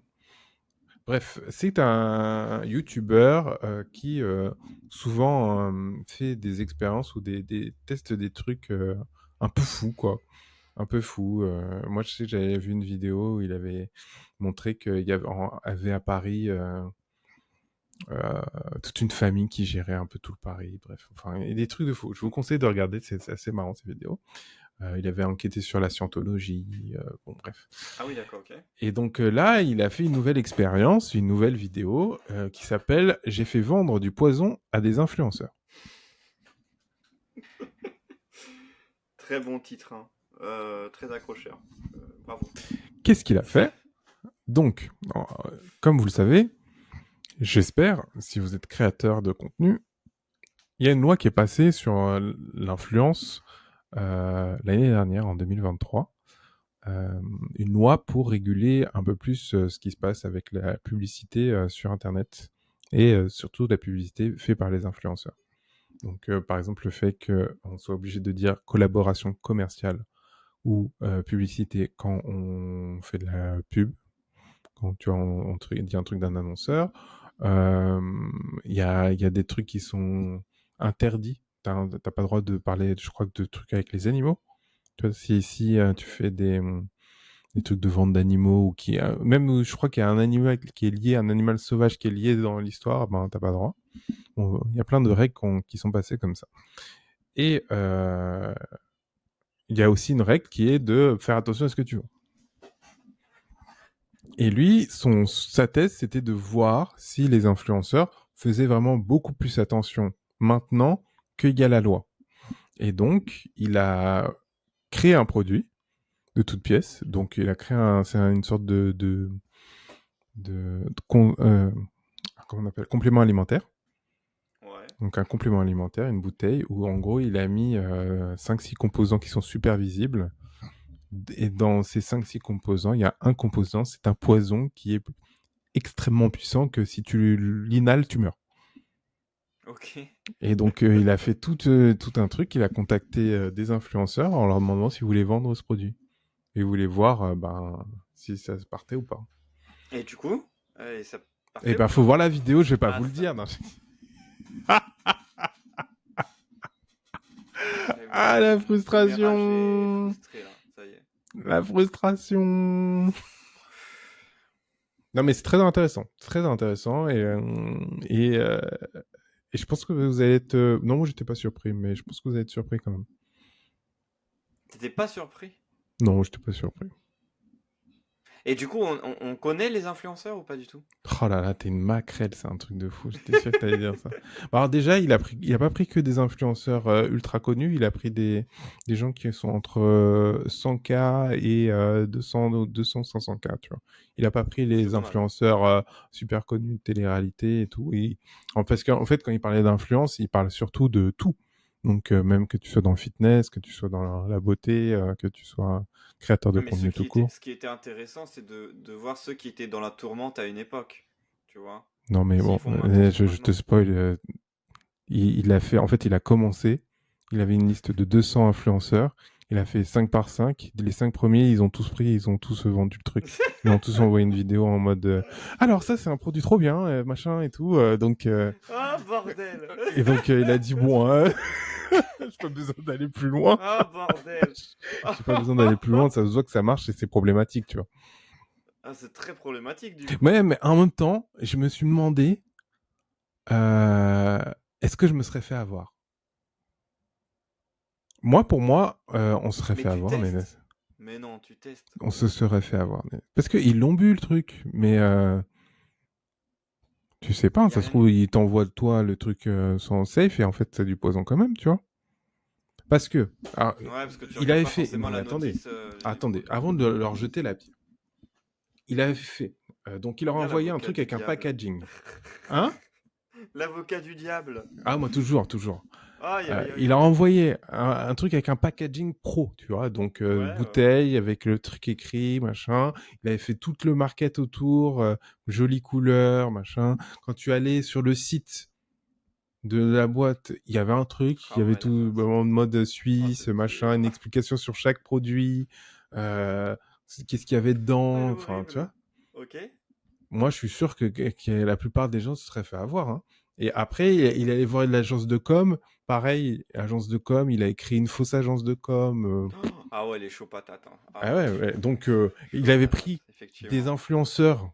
Bref, c'est un youtubeur qui souvent fait des expériences ou des tests des trucs un peu fous, quoi. Un peu fou. Moi, je sais que j'avais vu une vidéo où il avait montré qu'il y avait à Paris euh, toute une famille qui gérait un peu tout le Paris. Bref, enfin, il y a des trucs de fou. Je vous conseille de regarder, c'est assez marrant ces vidéos. Il avait enquêté sur la scientologie. Bon, bref. Ah oui, d'accord, ok. Et donc là, il a fait une nouvelle expérience, une nouvelle vidéo qui s'appelle J'ai fait vendre du poison à des influenceurs. Très bon titre, hein. Très accrocheur. Bravo. Qu'est-ce qu'il a fait? Donc, comme vous le savez, j'espère, si vous êtes créateur de contenu, il y a une loi qui est passée sur l'influence l'année dernière, en 2023. Une loi pour réguler un peu plus ce qui se passe avec la publicité sur Internet et surtout la publicité faite par les influenceurs. Donc, par exemple, le fait qu'on soit obligé de dire collaboration commerciale ou publicité quand on fait de la pub, quand tu vois, on dit un truc d'un annonceur. Il y a des trucs qui sont interdits. T'as pas le droit de parler, je crois, de trucs avec les animaux. Tu vois, si tu Ok. fais des trucs de vente d'animaux ou même je crois qu'il y a un animal qui est lié, un animal sauvage qui est lié dans l'histoire, ben t'as pas le droit. Bon, il y a plein de règles qui sont passées comme ça. Et il y a aussi une règle qui est de faire attention à ce que tu vois. Et lui, sa thèse, c'était de voir si les influenceurs faisaient vraiment beaucoup plus attention maintenant qu'il y a la loi. Et donc, il a créé un produit de toute pièce. Donc, il a créé c'est une sorte comment on appelle, complément alimentaire. Ouais. Donc, un complément alimentaire, une bouteille où, en gros, il a mis 5-6 composants qui sont super visibles. Et dans ces 5-6 composants, il y a un composant, c'est un poison qui est extrêmement puissant que si tu l'inhales, tu meurs. Ok. Et donc, il a fait tout un truc. Il a contacté des influenceurs en leur demandant s'ils voulaient vendre ce produit. Et ils voulaient voir si ça se partait ou pas. Et du coup, ça Et partait ou ben, faut pas? voir la vidéo, je vais pas Ah, vous le ça. dire. Non. Et Ah, bon, la le mérage est frustration. frustré là, ça y est. La frustration. Non, mais c'est très intéressant. Très intéressant. Et, euh, et je pense que vous allez être... Non, moi, j'étais pas surpris, mais je pense que vous allez être surpris quand même. T'étais pas surpris? Non, j'étais pas surpris. Et du coup, on connaît les influenceurs ou pas du tout? Oh là là, t'es une maquerelle, c'est un truc de fou. J'étais sûr que t'allais dire ça. Alors déjà, il a pas pris que des influenceurs ultra connus, il a pris des gens qui sont entre 100K et 500K, tu vois. Il a pas pris C'est les pas mal. influenceurs super connus de télé-réalité et tout. Parce qu'en fait, quand il parlait d'influence, il parle surtout de tout. Donc même que tu sois dans le fitness, que tu sois dans la beauté, que tu sois créateur de Ouais, mais contenu tout court. ce qui était intéressant, c'est de voir ceux qui étaient dans la tourmente à une époque. Tu vois? Non mais S'ils bon, font attention je te maintenant. spoil. Il a fait, en fait, il a commencé. Il avait une liste de 200 influenceurs. Il a fait 5 par 5. Les 5 premiers, ils ont tous pris, ils ont tous vendu le truc. Ils ont tous envoyé une vidéo en mode alors ça, c'est un produit trop bien, machin et tout. Ah, bordel! Il a dit bon, j'ai pas besoin d'aller plus loin. Ah, bordel! J'ai pas besoin d'aller plus loin. Ça se voit que ça marche et c'est problématique, tu vois. Ah, c'est très problématique du coup. Mais en même temps, je me suis demandé euh, est-ce que je me serais fait avoir. Moi, pour moi, on se serait Mais fait tu avoir, testes. Mais non, tu testes. on se serait fait avoir. Parce qu'ils l'ont bu le truc, mais tu sais pas, Y a ça se rien de... trouve, ils t'envoient toi le truc sans safe et en fait, c'est du poison quand même, tu vois. Parce que, alors, Ouais, parce que tu il regardes avait pas fait. forcément Non, mais la attendez, notice des attendez, produits. avant de leur jeter la pierre, il avait fait. Donc, il leur a Bien envoyé un l'avocat truc du avec un diable. packaging. Hein? L'avocat du diable. Ah, moi, toujours, toujours. Aïe, aïe, aïe, Il a aïe. envoyé un truc avec un packaging pro, tu vois, donc Ouais, ouais. bouteille avec le truc écrit, machin. Il avait fait tout le market autour, jolie couleur, machin. Quand tu allais sur le site de la boîte, il y avait un truc, il y Ah avait ouais, tout d'accord. en mode Ah, suisse, c'était... machin, une explication sur chaque produit, euh, qu'est-ce qu'il y avait Ah, dedans, enfin, tu l'horrible. vois. Ok. Moi, je suis sûr que la plupart des gens se seraient fait avoir. Hein. Et après, il allait voir l'agence de com. Pareil, agence de com, il a écrit une fausse agence de com. Ah ouais, les chauds patates. Hein. Ah Ah ouais, ouais, chaud. ouais. Donc, il Chaud avait patate, pris des effectivement. influenceurs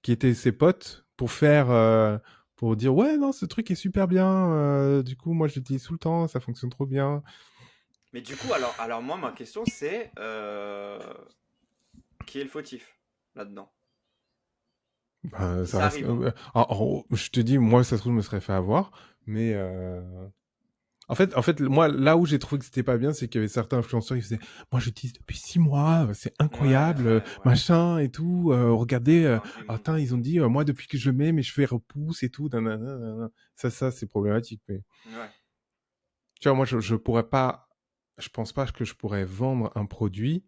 qui étaient ses potes pour faire, pour dire ouais, non, ce truc est super bien. Du coup, moi, je l'utilise tout le temps, ça fonctionne trop bien. Mais du coup, alors moi, ma question, c'est... qui est le fautif là-dedans? Ben, Si ça ça reste. arrive, hein. Je te dis, moi, ça se trouve, je me serais fait avoir, mais. En fait, moi, là où j'ai trouvé que c'était pas bien, c'est qu'il y avait certains influenceurs qui faisaient, moi, j'utilise depuis 6 mois, c'est Ouais, incroyable, ouais. machin et tout. Regardez, attends, Argumenter. ils ont dit, moi, depuis que je mets, mes cheveux repoussent et tout. Nanana, nanana. Ça, c'est problématique. Mais Ouais. tu vois, moi, je pourrais pas, je pense pas que je pourrais vendre un produit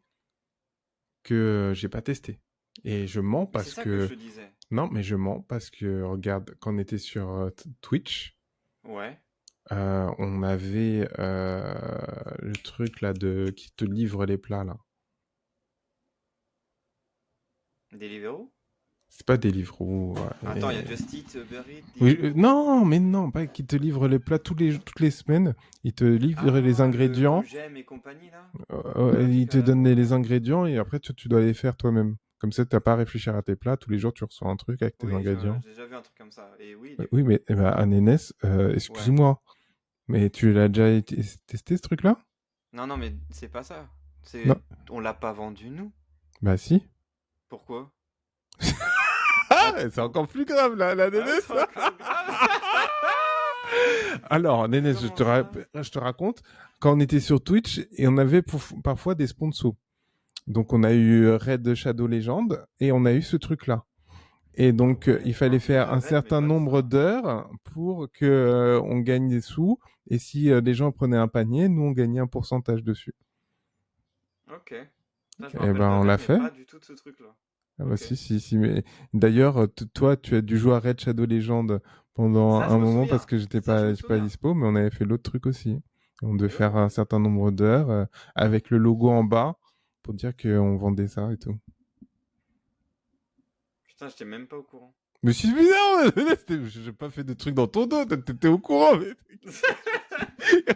que j'ai pas testé. Et je mens Mais c'est parce ça que je que, te disais. non, mais je mens parce que, regarde, quand on était sur Twitch. Ouais. On avait le truc là qui te livre les plats là. Deliveroo? C'est pas Deliveroo. Attends, il y a Just Eat, Uber Eats, Oui, Deliveroo? non, mais non, pas qui te livre les plats toutes les semaines. Il te livre les Ah, le ingrédients. J'aime et compagnie, là? Il Truc te à la... donne Ouais, les ouais. ingrédients et après tu dois les faire toi-même. Comme ça, t'as pas à réfléchir à tes plats. Tous les jours, tu reçois un truc avec tes Oui, j'ai ingrédients. déjà vu un truc comme ça. Et oui, du Oui, coup. mais Anénès, Ouais. excuse-moi, mais tu l'as déjà testé ce truc-là? Non, non, mais c'est pas ça. Non. C'est... On l'a pas vendu, nous. Bah si. Pourquoi? Ah, Ah, c'est encore plus grave là, la ah ouais, Nénès. c'est encore grave. Alors, Nénès, Comment ça? je te raconte, quand on était sur Twitch, et on avait parfois des sponsors. Donc, on a eu Red Shadow Legend, et on a eu ce truc-là. Et Ah donc, il ouais. fallait On faire a un Red, mais certain pas de nombre ça. d'heures pour que on gagne des sous. Et si les gens prenaient un panier, nous, on gagnait un pourcentage dessus. Ok. Ça, je me Et rappelle ben, de on Red, l'a mais fait. pas du tout de ce truc-là. Ah bah Ok. si. Mais d'ailleurs, toi, tu as dû jouer à Red Shadow Legend pendant Ça, je un me moment parce souviens. que Ça, je me j'étais pas souviens. dispo, mais on avait fait l'autre truc aussi. On devait Et ouais, faire ouais. un certain nombre d'heures avec le logo en bas pour dire qu'on vendait ça et tout. Putain, j'étais même pas au courant. Mais si bizarre, j'ai pas fait de trucs dans ton dos, t'étais au courant. Mais...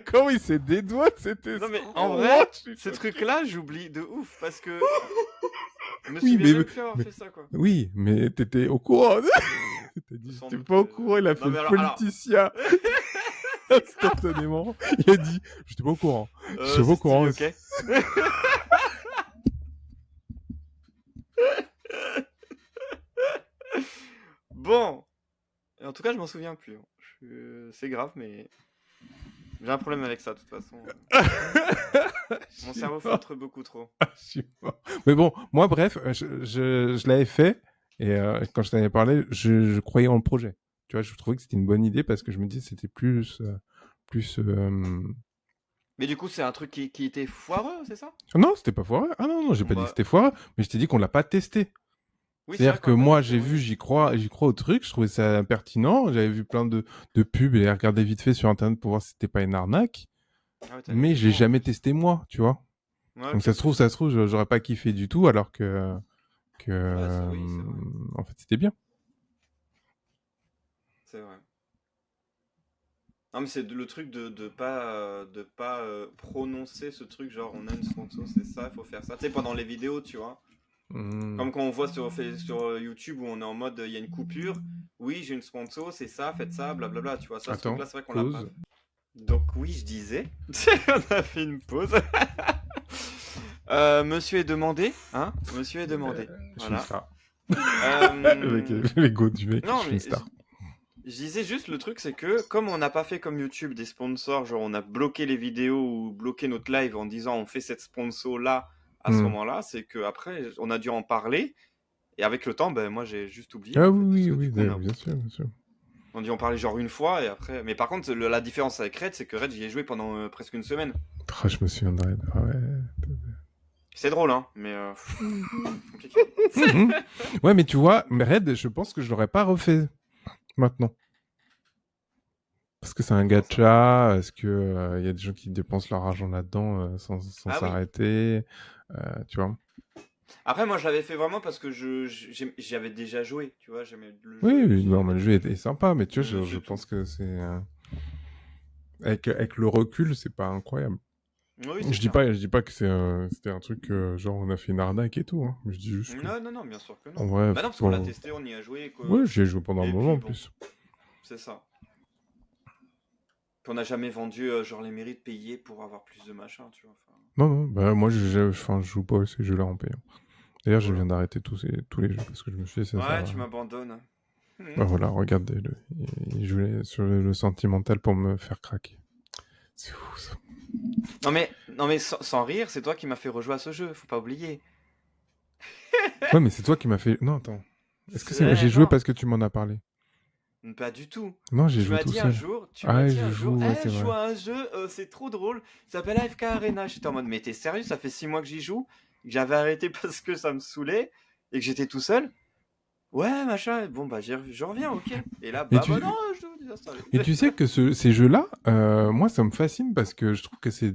Comment il s'est dédouané cet Non, mais escroc? en Moi, vrai, je suis ce choqué. truc-là, j'oublie de ouf parce que je me Oui, souviens même plus avoir mais fait ça, quoi. oui, mais t'étais au courant. T'as dit, Sans j'étais doute pas au que courant, il a fait Non, le mais alors... politicien. C'est grave. Instantanément, il a dit, j'étais pas au courant. J'étais pas C'est au Stevie, courant. ok? Bon, en tout cas, je m'en souviens plus. C'est grave, mais j'ai un problème avec ça, de toute façon. Mon Je suis cerveau mort. filtre beaucoup trop. Je suis mort. Mais bon, moi, bref, je l'avais fait. Et quand je t'avais parlé, je croyais en le projet. Tu vois, je trouvais que c'était une bonne idée parce que je me dis que c'était plus. Mais du coup, c'est un truc qui était foireux, c'est ça? Non, c'était pas foireux. Ah non, non, j'ai pas dit que Bah, c'était foireux, mais je t'ai dit qu'on l'a pas testé. oui, c'est vrai C'est-à-dire qu'on que l'a pas moi, testé, j'ai oui. vu, j'y crois au truc, je trouvais ça pertinent. J'avais vu plein de pubs et regardé vite fait sur Internet pour voir si c'était pas une arnaque. Ah ouais, t'allais Mais plus j'ai loin en jamais plus. testé moi, tu vois. Ouais, Donc ok, ok. ça se trouve, j'aurais pas kiffé du tout, alors que Bah, oui, c'est vrai. en fait, c'était bien. C'est vrai. Non, mais c'est le truc de pas prononcer ce truc, genre on a une sponsor, c'est ça, il faut faire ça. Tu sais, pendant les vidéos, tu vois. Hmm. Comme quand on voit sur YouTube où on est en mode il y a une coupure, oui, j'ai une sponsor, c'est ça, faites ça, blablabla, tu vois. Ça, ce Attends, truc-là, c'est vrai qu'on l'a pas pause. fait. Donc, oui, je disais, on a fait une pause. Monsieur est demandé, hein? Monsieur est demandé. Je suis une Voilà. star. Le mec, Euh, l'ego du mec, je Non, suis une mais star. je disais juste le truc, c'est que comme on n'a pas fait comme YouTube des sponsors, genre on a bloqué les vidéos ou bloqué notre live en disant on fait cette sponsor là à ce Hmm. moment-là, c'est que après on a dû en parler et avec le temps, ben moi j'ai juste oublié Ah en fait parce oui, que oui, du coup oui, bien sûr, bien sûr. on dit en parler genre une fois et après. Mais par contre la différence avec Red, c'est que Red j'y ai joué pendant presque une semaine. Ah, je me souviendrai. Ah ouais. C'est drôle hein, mais compliqué. Mhm. Ouais, mais tu vois, Red, je pense que je l'aurais pas refait maintenant. Parce que c'est un Comment ça? gacha, est-ce que y a des gens qui dépensent leur argent là-dedans sans Ah oui. s'arrêter, tu vois. Après moi je l'avais fait vraiment parce que j'y avais déjà joué, tu vois, j'aimais le Oui, jeu et oui, puis non, j'aimais mais le bien jeu le est jeu. sympa, mais tu vois, Mais je c'est tout. pense que c'est avec le recul, c'est pas incroyable. Oui, c'est clair. Je dis pas que c'était un truc genre on a fait une arnaque et tout, hein. Je dis juste que Non, non, non, bien sûr que en non. vrai, Bah non, parce qu'on l'a bon, testé, on y a joué, quoi. ouais, j'y ai joué pendant un Et moment puis en bon, plus. c'est ça. Puis on n'a jamais vendu genre les mérites payés pour avoir plus de machin, tu vois. Enfin, Non, non, bah moi, enfin, je joue pas à ces jeux-là en payant. D'ailleurs, je voilà. viens d'arrêter tous les jeux parce que je me suis dit, ça sert Ouais, à tu rien. m'abandonnes. Bah voilà, regardez-le. Il jouait sur le sentimental pour me faire craquer. C'est fou ça. Non mais sans rire, c'est toi qui m'as fait rejouer à ce jeu, faut pas oublier. Ouais, mais c'est toi qui m'as fait. Non, attends. Est-ce que c'est. J'ai joué Non, parce que tu m'en as parlé? pas du tout. Non, j'ai joué tout seul. Tu Ah m'as ouais, dit je un jour, joue, ouais, c'est je vrai. joue à un jeu, c'est trop drôle, ça s'appelle AFK Arena. J'étais en mode, mais t'es sérieux, ça fait 6 mois que j'y joue, que j'avais arrêté parce que ça me saoulait et que j'étais tout seul. Ouais, machin. Bon, bah, je reviens, ok. Et là, Et bah non, tu, je dois désinstaller. et tu sais que ces jeux-là, moi, ça me fascine parce que je trouve que c'est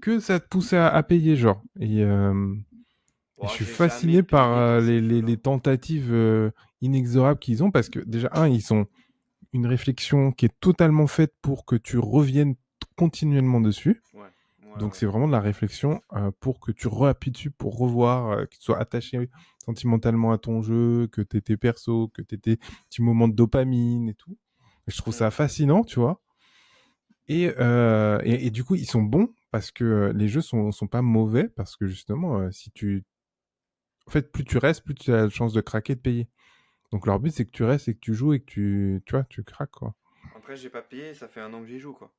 que ça te pousse à payer, genre. Et je Oh, suis j'ai jamais fasciné par payé dans ces jeux-là. les tentatives inexorables qu'ils ont parce que déjà, ils ont une réflexion qui est totalement faite pour que tu reviennes continuellement dessus. Ouais, ouais, Donc ouais. c'est vraiment de la réflexion pour que tu réappuies dessus pour revoir, que tu sois attaché sentimentalement à ton jeu, que tu aies tes persos, que tu aies tes petits moments de dopamine et tout. Et je trouve Hmm. ça fascinant, tu vois. Et du coup, ils sont bons parce que les jeux sont pas mauvais parce que justement, si tu... En fait, plus tu restes, plus tu as de chance de craquer, de payer. Donc leur but, c'est que tu restes et que tu joues et que tu vois, tu craques, quoi. Après, j'ai pas payé, ça fait un an que j'y joue, quoi.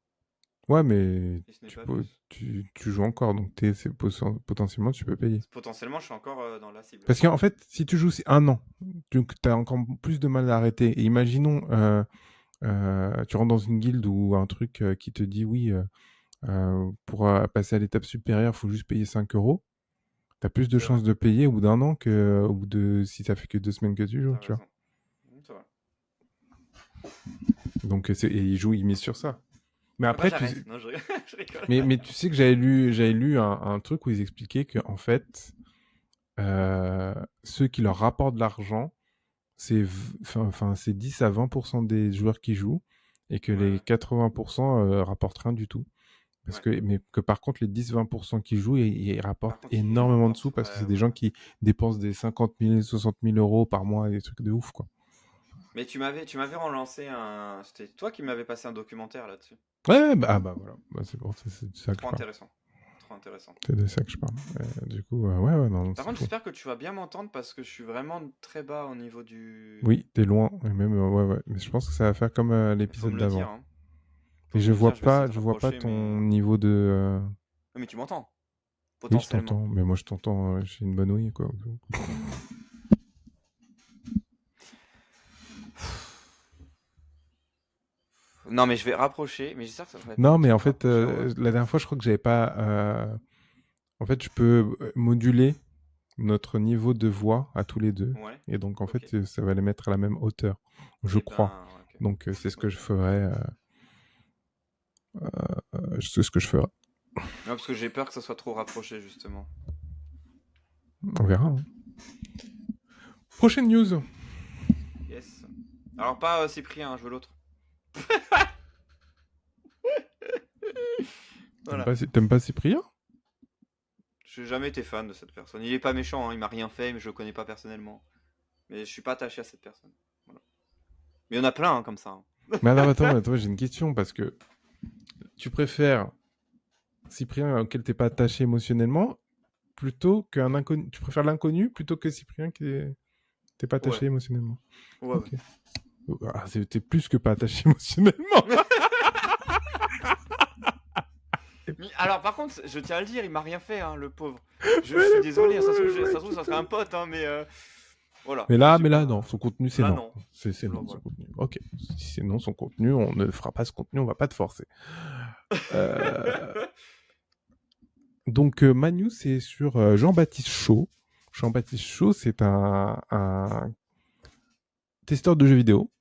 Ouais, mais Si ce n'est pas plus. tu joues encore, donc potentiellement tu peux payer. Potentiellement, je suis encore dans la cible. Parce qu'en fait, si tu joues un an, tu as encore plus de mal à arrêter. Et imaginons, tu rentres dans une guilde ou un truc qui te dit oui, pour passer à l'étape supérieure, il faut juste payer 5 €. Tu as plus de C'est vrai, chances de payer au bout d'un an que au bout de si ça fait que 2 semaines que tu joues, t'as tu vois. raison. C'est vrai. Donc, et ils misent sur ça. Mais Ah bah, après, j'arrête. Non, je rigole. Je rigole. mais tu sais que j'avais lu un truc où ils expliquaient que en fait, ceux qui leur rapportent de l'argent, c'est 10 à 20% des joueurs qui jouent et que les Ouais, 80% rapportent rien du tout. ouais. Mais que par contre, les 10-20% qui jouent, ils Par rapportent contre, il énormément de rapporte. sous parce que Ouais, c'est des ouais, gens ouais. qui dépensent des 50 000, 60 000 euros par mois, des trucs de ouf, quoi. Mais tu m'avais relancé un. C'était toi qui m'avais passé un documentaire là-dessus. Ouais, bah, ah bah voilà, bah, c'est bon, c'est ça que je Trop parle. intéressant. trop intéressant. C'est de ça que je parle. Du coup, ouais, non, Par c'est contre, fou. j'espère que tu vas bien m'entendre parce que je suis vraiment très bas au niveau du. Oui, t'es loin, et même, ouais. Mais je pense que ça va faire comme Faut l'épisode me le dire, d'avant. hein. Faut Et me le dire, je vais essayer de je vois pas rapprocher, ton mais. niveau de. Ah, mais tu m'entends, Oui, je potentiellement. t'entends, mais moi je t'entends, j'ai une bonne ouïe, quoi. Non, mais je vais rapprocher, mais j'espère que ça va être Non, un mais petit en peu fait, rapproché, ouais. la dernière fois, je crois que j'avais pas. En fait, je peux moduler notre niveau de voix à tous les deux. Ouais, Et donc, en ok. fait, ça va les mettre à la même hauteur, je Eh crois. ben, ok. Donc, c'est ce que Ok. je ferai. C'est ce que je ferai. Non, parce que j'ai peur que ça soit trop rapproché, justement. On verra. Hein. Prochaine news. Yes. Alors, pas Cyprien, hein, je veux l'autre. Voilà. T'aimes pas Cyprien? J'ai jamais été fan de cette personne. Il est pas méchant, hein, il m'a rien fait, mais je le connais pas personnellement. Mais je suis pas attaché à cette personne. Voilà. Mais il y en a plein, hein, comme ça. Hein. Mais alors, attends, j'ai une question parce que tu préfères Cyprien auquel t'es pas attaché émotionnellement plutôt qu'un inconnu. Tu préfères l'inconnu plutôt que Cyprien qui t'es pas Ouais. attaché émotionnellement. Ouais, Ok. Ah, t'es plus que pas attaché émotionnellement. ouais. Alors, par contre, je tiens à le dire, il m'a rien fait, hein, le pauvre. Je Mais suis le désolé, hein, pauvre, ça se mec, trouve, ça serait un pote, hein, mais voilà. Mais Je là, suis pas. non, son contenu, c'est Là, non. non. C'est Là, non, son voilà. contenu. Ok. Si c'est non, son contenu, on ne fera pas ce contenu, on va pas te forcer. Euh, Donc, Manu, c'est sur Jean-Baptiste Chaud. Jean-Baptiste Chaud, c'est un testeur de jeux vidéo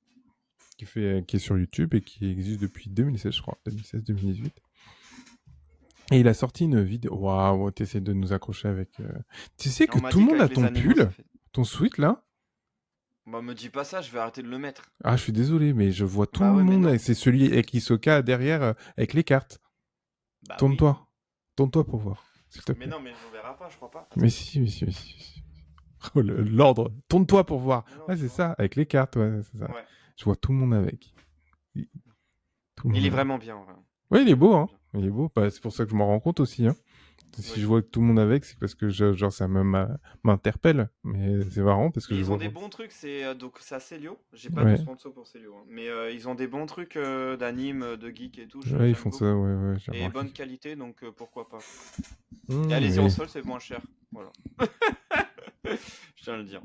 qui est sur YouTube et qui existe depuis 2016, je crois. 2016-2018. Et il a sorti une vidéo. Waouh, t'essaies de nous accrocher avec. Tu sais que On m'a tout le dit monde a qu'avec les ton animaux, ça pull, fait. ton sweat là. Bah, me dis pas ça, je vais arrêter de le mettre. Ah, je suis désolé, mais je vois tout le Bah, ouais, mais monde. Et non. c'est celui avec Hisoka derrière avec les cartes. Bah, oui. Tourne-toi. Tourne-toi pour voir, s'il te Mais plaît. non, mais on verra pas, je crois pas. Mais Attends. si, mais si, mais si. Mais si. Oh, l'ordre. Tourne-toi pour voir. Mais non, Ouais, je c'est vois. ça, avec les cartes, ouais, c'est ça. Ouais. Je vois tout le monde avec. Tout le Il monde est avec. vraiment bien, vraiment. Ouais, il est beau, Vraiment hein. bien. Il est beau. Bah, c'est pour ça que je m'en rends compte aussi, hein. Si Oui. je vois que tout le monde avec, c'est parce que genre ça m'interpelle. Mais c'est marrant parce que Et je ils ont vois. des bons trucs, donc c'est à Célio. J'ai pas de Ouais, sponsor pour Célio, hein. Mais ils ont des bons trucs d'anime, de geek et tout, ouais, ils j'aime font ça, beaucoup. ouais, j'ai Et remarqué. bonne qualité, donc pourquoi pas. Et Mmh, allez-y en mais sol, c'est moins cher. Voilà. Je tiens à le dire.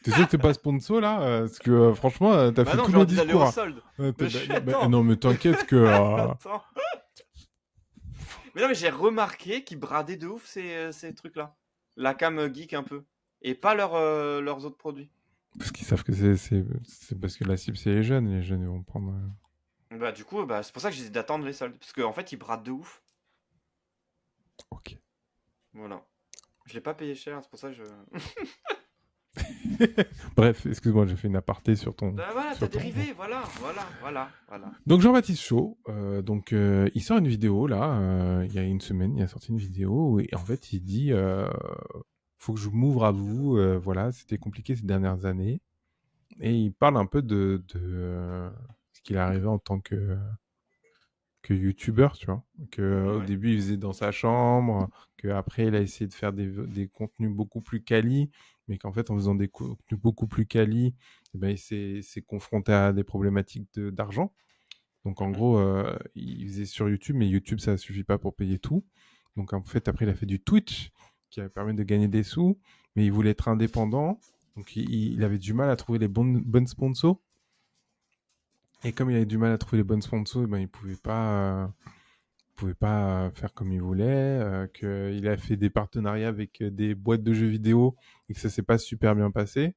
tu sais que t'es pas sponsor là parce que franchement, t'as Bah fait non, tous je leur mes dis d'aller au discours. Hein. solde. T'es- Mais je non, attends. mais t'inquiète que. Attends. Mais non, mais j'ai remarqué qu'ils bradaient de ouf ces trucs-là. La cam geek un peu. Et pas leurs autres produits. Parce qu'ils savent que c'est parce que la cible c'est les jeunes. Les jeunes ils vont prendre. Bah du coup, bah, c'est pour ça que j'ai dit d'attendre les soldes. Parce qu'en fait, ils bradent de ouf. Ok. Voilà. Je l'ai pas payé cher, c'est pour ça que je. Bref, excuse-moi, j'ai fait une aparté sur ton. Bah voilà, sur t'as ton- dérivé, voilà. Donc Jean-Baptiste Chaud, il sort une vidéo là, il y a une semaine, il a sorti une vidéo et en fait il dit faut que je m'ouvre à vous, voilà, c'était compliqué ces dernières années et il parle un peu de ce qu'il est arrivé en tant que youtubeur, tu vois, que au Ouais. début il faisait dans sa chambre, que après il a essayé de faire des contenus beaucoup plus quali, mais qu'en fait en faisant des contenus beaucoup plus quali, eh ben, il s'est confronté à des problématiques d'argent. Donc en Mhm. gros, il faisait sur YouTube, mais YouTube, ça ne suffit pas pour payer tout. Donc en fait, après, il a fait du Twitch, qui avait permis de gagner des sous, mais il voulait être indépendant. Donc il avait du mal à trouver les bonnes sponsors. Et comme il avait du mal à trouver les bonnes sponsors, ben, il pouvait pas faire comme il voulait. Qu'il a fait des partenariats avec des boîtes de jeux vidéo et que ça s'est pas super bien passé.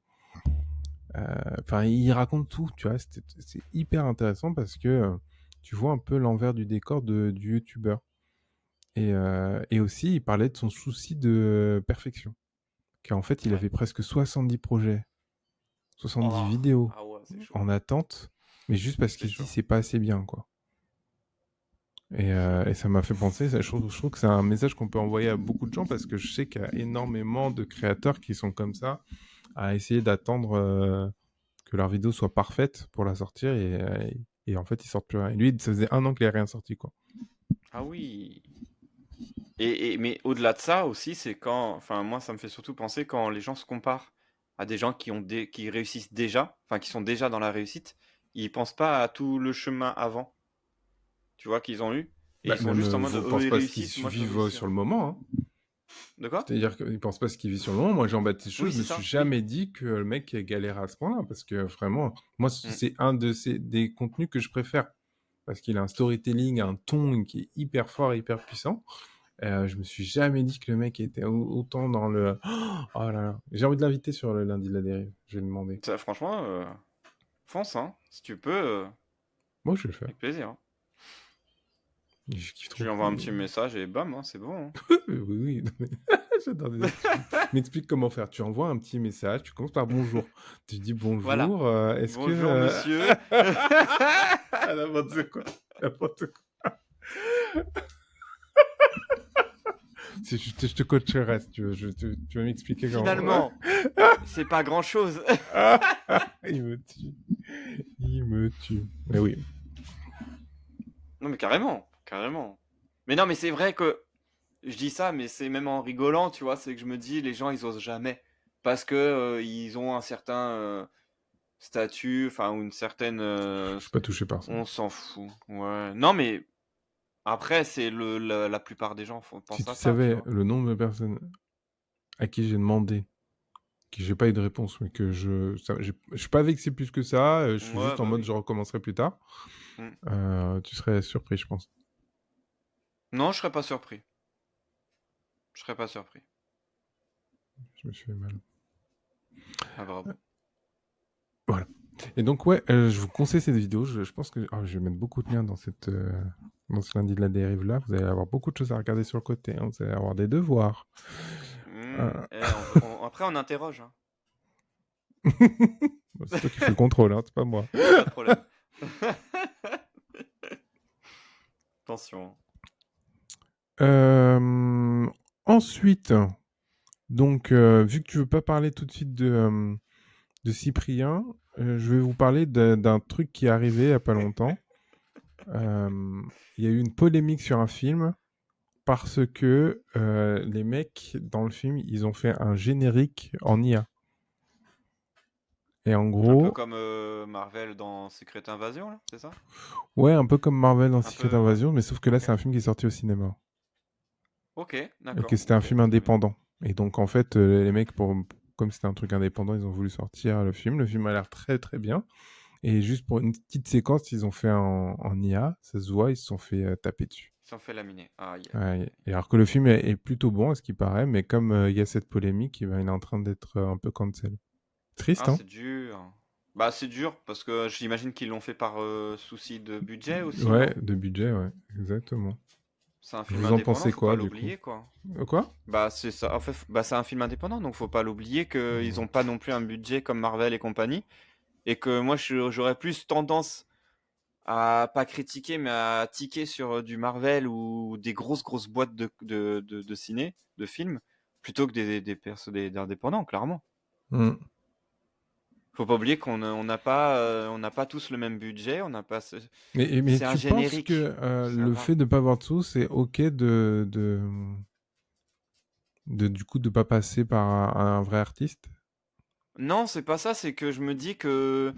Enfin, il raconte tout, tu vois. C'est hyper intéressant parce que tu vois un peu l'envers du décor du youtubeur. Et aussi, il parlait de son souci de perfection. Qu'en fait, il Ouais. avait presque 70 projets, 70 Oh. vidéos Ah ouais, c'est chaud. en attente, mais juste parce C'est qu'il se dit chaud. c'est pas assez bien, quoi. Et ça m'a fait penser, je trouve que c'est un message qu'on peut envoyer à beaucoup de gens parce que je sais qu'il y a énormément de créateurs qui sont comme ça, à essayer d'attendre que leur vidéo soit parfaite pour la sortir et en fait ils sortent plus rien. Et lui, ça faisait 1 an qu'il n'avait rien sorti, quoi. Ah oui. Mais au-delà de ça aussi, c'est quand, enfin moi ça me fait surtout penser quand les gens se comparent à des gens qui réussissent déjà, enfin qui sont déjà dans la réussite, ils pensent pas à tout le chemin avant, tu vois, qu'ils ont eu, et Bah, ils sont même, juste en mode je eux pense ils pas à ce qu'ils réussissent, moi je veux vivent réussir. sur le moment, hein. De quoi? C'est-à-dire qu'ils pensent pas à ce qu'ils vivent sur le moment. Moi, Jean-Baptiste Chaud, Oui, je me c'est suis ça, oui. jamais dit que le mec ait galéré à ce point-là, parce que vraiment, moi, Mm. c'est un des contenus que je préfère, parce qu'il a un storytelling, un ton qui est hyper fort, hyper puissant. Je me suis jamais dit que le mec était autant dans le... Oh là là, j'ai envie de l'inviter sur le lundi de la dérive, je vais lui demander. Ça, franchement, fonce, hein, si tu peux, Moi, je vais le faire. avec plaisir, hein. Je kiffe Tu trop. lui envoies un petit message et bam, hein, c'est bon, hein. Oui, oui. Non, mais... J'adore des m'explique comment faire. Tu envoies un petit message, tu commences par bonjour. Tu dis Voilà. bonjour, est-ce que... Bonjour monsieur. Ah, n'importe quoi. N'importe quoi. Je te coacherai si tu veux. Tu vas m'expliquer comment. Finalement, c'est pas grand-chose. Il me tue. Il me tue. Mais oui. Non mais carrément, carrément. Mais non mais c'est vrai que je dis ça, mais c'est même en rigolant, tu vois, c'est que je me dis les gens ils osent jamais parce que ils ont un certain statut, enfin ou une certaine, Je suis pas touché par ça. on s'en fout. Ouais. Non mais après c'est la plupart des gens Si pensent tu à ça, tu savais vois. le nombre de personnes à qui j'ai demandé, que j'ai pas eu de réponse, mais que je suis pas vexé plus que ça, je suis Ouais juste en bah mode oui. je recommencerai plus tard. Mm. Tu serais surpris, je pense. Non, je serais pas surpris. Je serais pas surpris. Je me suis fait mal. Ah bravo. Voilà. Et donc, ouais, je vous conseille cette vidéo. Je pense que je vais mettre beaucoup de liens dans dans ce lundi de la dérive là. Vous allez avoir beaucoup de choses à regarder sur le côté, hein. Vous allez avoir des devoirs. Après on interroge, hein. C'est toi qui fais le contrôle, hein, c'est pas moi. Y a pas de problème. Attention. Ensuite, donc, vu que tu veux pas parler tout de suite de Cyprien, je vais vous parler d'un truc qui est arrivé il y a pas longtemps. Il y a eu une polémique sur un film parce que les mecs dans le film, ils ont fait un générique en IA. Et en Un peu gros, comme Marvel dans Secret Invasion, là, c'est ça? ouais, un peu comme Marvel dans Un Secret peu, ouais. Invasion, mais sauf que là, Ok. c'est un film qui est sorti au cinéma. Ok, Et que d'accord. c'était un Ok, film très bien. indépendant. Et donc, en fait, les mecs, comme c'était un truc indépendant, ils ont voulu sortir le film. Le film a l'air très, très bien. Et juste pour une petite séquence, ils ont fait en IA. Ça se voit, ils se sont fait taper dessus. Ils s'en fait laminer. Aïe, aïe, Ouais, aïe. et alors que le film est plutôt bon, à ce qui paraît, mais comme il y a cette polémique, eh ben, il est en train d'être un peu cancel. Triste, Ah, hein? c'est dur. Bah, c'est dur parce que j'imagine qu'ils l'ont fait par souci de budget aussi, Ouais, non? de budget, ouais, exactement. C'est un film Vous en indépendant, pensez faut pas quoi, du coup? l'oublier, quoi. Quoi? Bah, c'est ça. En fait, bah, c'est un film indépendant, donc faut pas l'oublier qu'ils ont pas non plus un budget comme Marvel et compagnie. Et que moi, j'aurais plus tendance à pas critiquer, mais à tiquer sur du Marvel ou des grosses boîtes de ciné, de films, plutôt que des indépendants, clairement. Hmm. Faut pas oublier on n'a pas tous le même budget, on n'a pas Mais c'est un tu penses générique, que ça le va. fait de pas avoir de sous, c'est ok du coup de pas passer par un vrai artiste? Non, c'est pas ça, c'est que je me dis que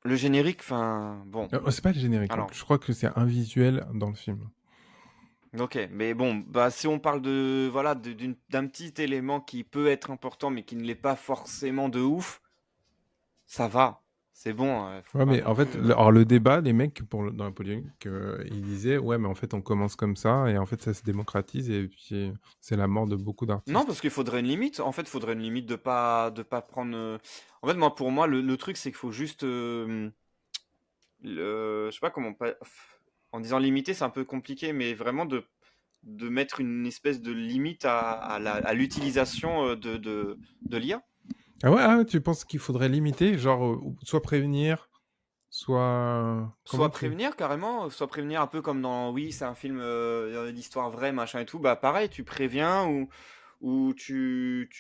le générique, enfin, bon, C'est pas le générique, hein. alors, Je crois que c'est un visuel dans le film. ok, mais bon, bah si on parle voilà, d'un petit élément qui peut être important, mais qui ne l'est pas forcément de ouf, ça va, c'est bon, faut Ouais, pas mais non en fait, plus. alors le débat, les mecs dans la polémique, ils disaient, ouais, mais en fait, on commence comme ça, et en fait, ça se démocratise, et puis c'est la mort de beaucoup Non, d'artistes. parce qu'il faudrait une limite. En fait, il faudrait une limite de pas prendre. En fait, moi, pour moi, le truc, c'est qu'il faut juste. Je sais pas comment. En disant limiter, c'est un peu compliqué, mais vraiment de mettre une espèce de limite à l'utilisation de l'IA. Ah ouais, tu penses qu'il faudrait limiter, genre, soit prévenir, soit... Comment Soit prévenir carrément, soit prévenir un peu comme dans. Oui, c'est un film d'histoire vraie, machin et tout. Bah, pareil, tu préviens ou tu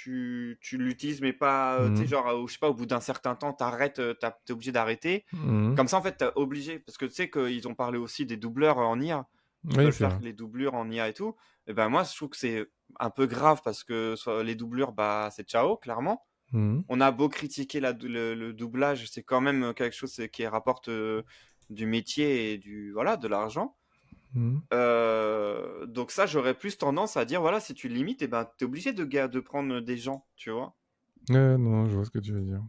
l'utilises, mais pas. Tu sais, Mhm. genre, je sais pas, au bout d'un certain temps, t'arrêtes, t'es obligé d'arrêter. Mhm. Comme ça, en fait, t'es obligé. Parce que tu sais qu'ils ont parlé aussi des doubleurs en IA. Ils Oui, veulent c'est faire vrai. les doublures en IA et tout. Et ben moi, je trouve que c'est un peu grave parce que les doublures, bah, c'est ciao, clairement. Mhm. On a beau critiquer le doublage, c'est quand même quelque chose qui rapporte du métier et voilà, de l'argent. Mhm. Donc ça, j'aurais plus tendance à dire, voilà, si tu limites, et ben, t'es obligé de prendre des gens, tu vois. Non, je vois ce que tu veux dire.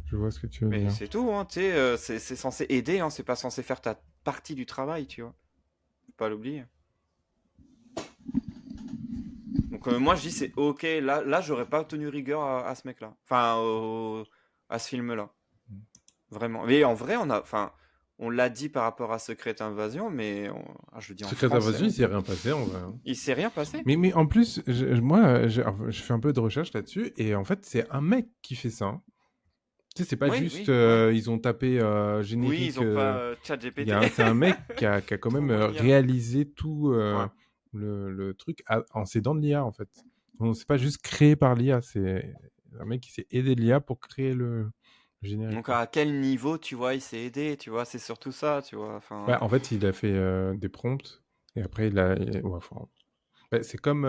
Je vois ce que tu veux Mais dire. c'est tout, hein, tu sais, c'est censé aider, hein, c'est pas censé faire ta partie du travail, tu vois. Faut pas l'oublier. Donc moi, je dis, c'est ok, là j'aurais pas tenu rigueur à ce mec-là. Enfin, à ce film-là. Vraiment. Mais en vrai, on l'a dit par rapport à Secret Invasion, mais je le dis en Secret français, Invasion, il on s'est peut. rien passé en vrai, hein. Il s'est rien passé. Mais en plus, moi, je fais un peu de recherche là-dessus, et en fait, c'est un mec qui fait ça, hein. Tu sais, c'est pas Oui, juste, oui, ouais. ils ont tapé Oui, ils générique. ont pas ChatGPT C'est un mec qui a quand pour même l'IA. réalisé tout Ouais. le truc en s'aidant de l'IA, en fait. Donc, c'est pas juste créé par l'IA, c'est un mec qui s'est aidé de l'IA pour créer le générique, Donc quoi. à quel niveau, tu vois, il s'est aidé, tu vois, c'est surtout ça, tu vois. Bah, Enfin, en fait, il a fait des prompts, et après, ouais, enfin, bah, c'est comme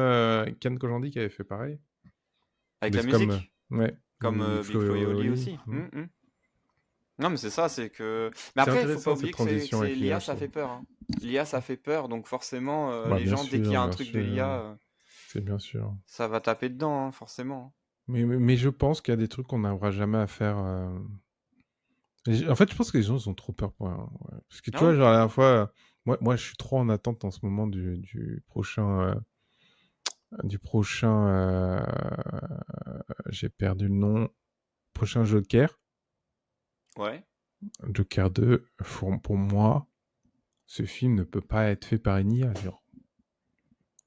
Ken Kojandi qui avait fait pareil. avec Mais la c'est comme, musique, ouais, comme ou Big Flo et Flo et Oli Oli. aussi. Non, mais c'est ça, c'est que. Mais C'est après, il faut pas intéressant cette oublier que transition avec l'IA, l'IA, je ça trouve. fait peur, hein. L'IA, ça fait peur, donc forcément, Bah, les gens, dès qu'il y a un bien truc de sûr, l'IA, c'est bien sûr. ça va taper dedans, hein, forcément. Mais je pense qu'il y a des trucs qu'on n'arrivera jamais à faire. En fait, je pense que les gens ils ont trop peur pour rien, ouais. Parce que tu Ah vois, oui, genre la dernière fois, moi, je suis trop en attente en ce moment du prochain, j'ai perdu le nom, prochain Joker, ouais. Joker 2. Pour moi, ce film ne peut pas être fait par une IA. Genre,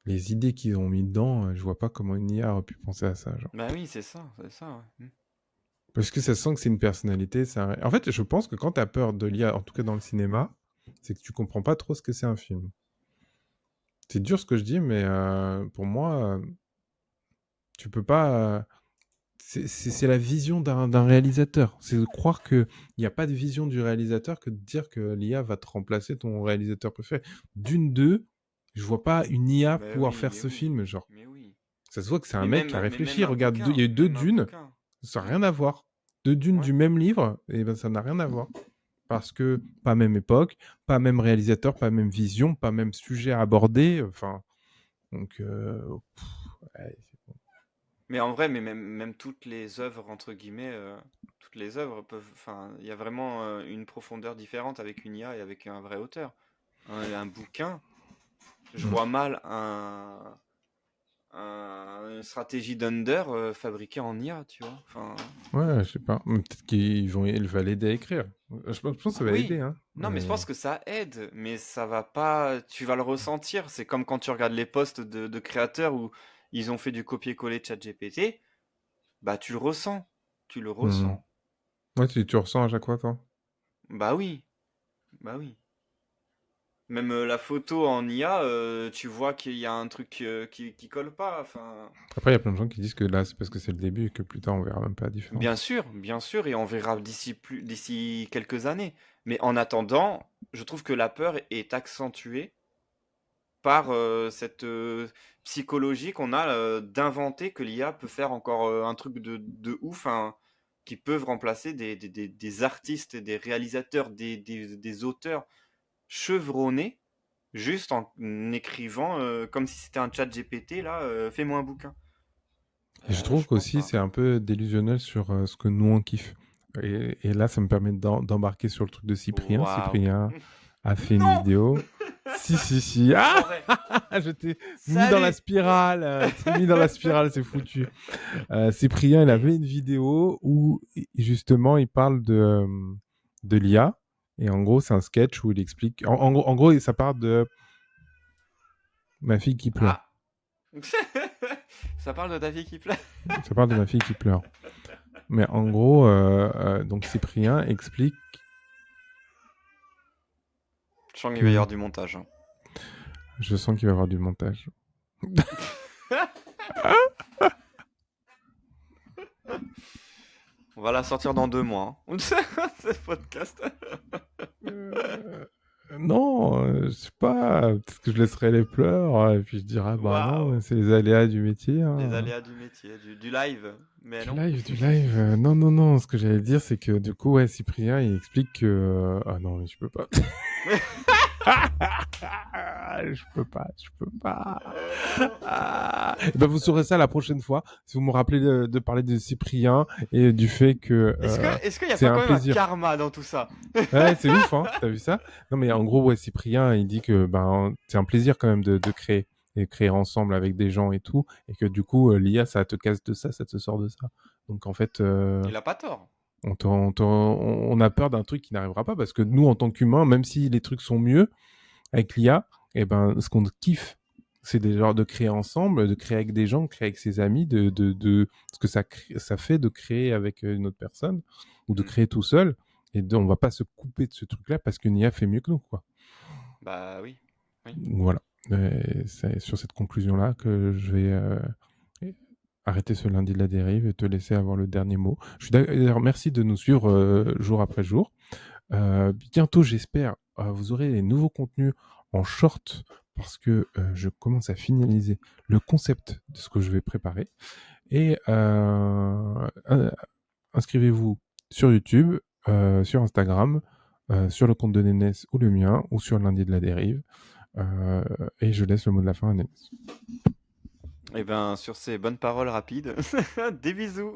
les idées qu'ils ont mis dedans, je vois pas comment une IA aurait pu penser à ça, genre. Bah oui, c'est ça, ouais. Parce que ça sent que c'est une personnalité. En fait, je pense que quand tu as peur de l'IA, en tout cas dans le cinéma, c'est que tu comprends pas trop ce que c'est un film. C'est dur ce que je dis, mais pour moi, tu peux pas. C'est la vision d'un réalisateur. C'est de croire qu'il n'y a pas de vision du réalisateur que de dire que l'IA va te remplacer ton réalisateur préféré. D'une, deux, je vois pas une IA Mais pouvoir oui, faire mais ce oui, film. Genre, mais oui. ça se voit que c'est un mec qui a Mais même réfléchi. un Regarde, il y a eu deux même un dunes, bouquin. ça n'a Ouais, rien à voir. Deux dunes ouais. du même livre, et ben ça n'a rien à voir. Parce que pas même époque, pas même réalisateur, pas même vision, pas même sujet à aborder. Enfin, donc, ouais, Mais en vrai, mais même toutes les œuvres, entre guillemets, toutes les œuvres peuvent. Enfin, il y a vraiment une profondeur différente avec une IA et avec un vrai auteur. Un bouquin, je mm. vois mal une stratégie d'Under fabriquée en IA, tu vois. Enfin, Ouais, je sais pas. Peut-être il va l'aider à écrire. Je pense que ça va oui. l'aider, hein. Non, mais je pense que ça aide, mais ça va pas. Tu vas le ressentir. C'est comme quand tu regardes les posts de créateurs où ils ont fait du copier-coller de ChatGPT. Bah, tu le ressens. Tu le Mm. ressens. Ouais, tu ressens à chaque fois, toi. Bah oui. Bah oui. Même la photo en IA, tu vois qu'il y a un truc qui colle pas. Enfin, Après, il y a plein de gens qui disent que là, c'est parce que c'est le début et que plus tard, on verra même pas la différence. bien sûr, et on verra d'ici quelques années. Mais en attendant, je trouve que la peur est accentuée par cette psychologie qu'on a d'inventer que l'IA peut faire encore un truc de ouf, hein, qui peuvent remplacer des artistes, des réalisateurs, des auteurs chevronnés juste en écrivant comme si c'était un chat GPT, là, fais-moi un bouquin. Et je trouve Je pense qu'aussi, pas. c'est un peu délusionnel sur ce que nous, on kiffe. Et là, ça me permet d'embarquer sur le truc de Cyprien. Waouh. Cyprien a fait une Non. vidéo. Si, si, si. Ah, J'aurais. je t'ai mis dans la Salut. spirale. Tu t'es mis dans la spirale, c'est foutu. Cyprien, il avait une vidéo où justement il parle de l'IA. Et en gros, c'est un sketch où il explique. En gros, ça part de ma fille qui pleure. Ah. Ça parle de ta fille qui pleure. Ça parle de ma fille qui pleure. Mais en gros, donc Cyprien explique Je sens qu'il va y que avoir du montage, hein. je sens qu'il va y avoir du montage. On va la sortir dans 2 mois, hein. Ce podcast. Euh, Non, je sais pas, peut-être que je laisserai les pleurs, et puis je dirai: «Ah bah Waouh! non, c'est les aléas du métier, Les hein». aléas du métier, du live. Mais Du non. live, du live, non, non, non, ce que j'allais dire, c'est que du coup, ouais, Cyprien, il explique que, ah non, mais je peux pas. Je peux pas, je peux pas. Eh ben, vous saurez ça la prochaine fois, si vous me rappelez de parler de Cyprien et du fait que Est-ce qu'il n'y a c'est pas un quand même un plaisir. karma dans tout ça? Ouais, c'est ouf, hein, t'as vu ça? Non, mais en gros, ouais, Cyprien, il dit que ben, c'est un plaisir quand même de créer, et créer ensemble avec des gens et tout, et que du coup, l'IA, ça te casse de ça te sort de ça. Donc en fait, Il a pas tort. on a peur d'un truc qui n'arrivera pas, parce que nous, en tant qu'humains, même si les trucs sont mieux avec l'IA, eh ben, ce qu'on kiffe, c'est des genres de créer ensemble, de créer avec des gens, de créer avec ses amis, de ce que ça fait de créer avec une autre personne, ou de Mm. créer tout seul. Et on va pas se couper de ce truc-là parce qu'une IA fait mieux que nous, quoi. Bah oui. Oui. Voilà. Et c'est sur cette conclusion-là que je vais arrêter ce lundi de la dérive et te laisser avoir le dernier mot. Je suis d'ailleurs, merci de nous suivre jour après jour. Bientôt, j'espère, vous aurez les nouveaux contenus en short, parce que je commence à finaliser le concept de ce que je vais préparer. Et inscrivez-vous sur YouTube, sur Instagram, sur le compte de Nénès ou le mien, ou sur Lundi de la Dérive. Et je laisse le mot de la fin à Nénès. Et ben, sur ces bonnes paroles rapides, des bisous.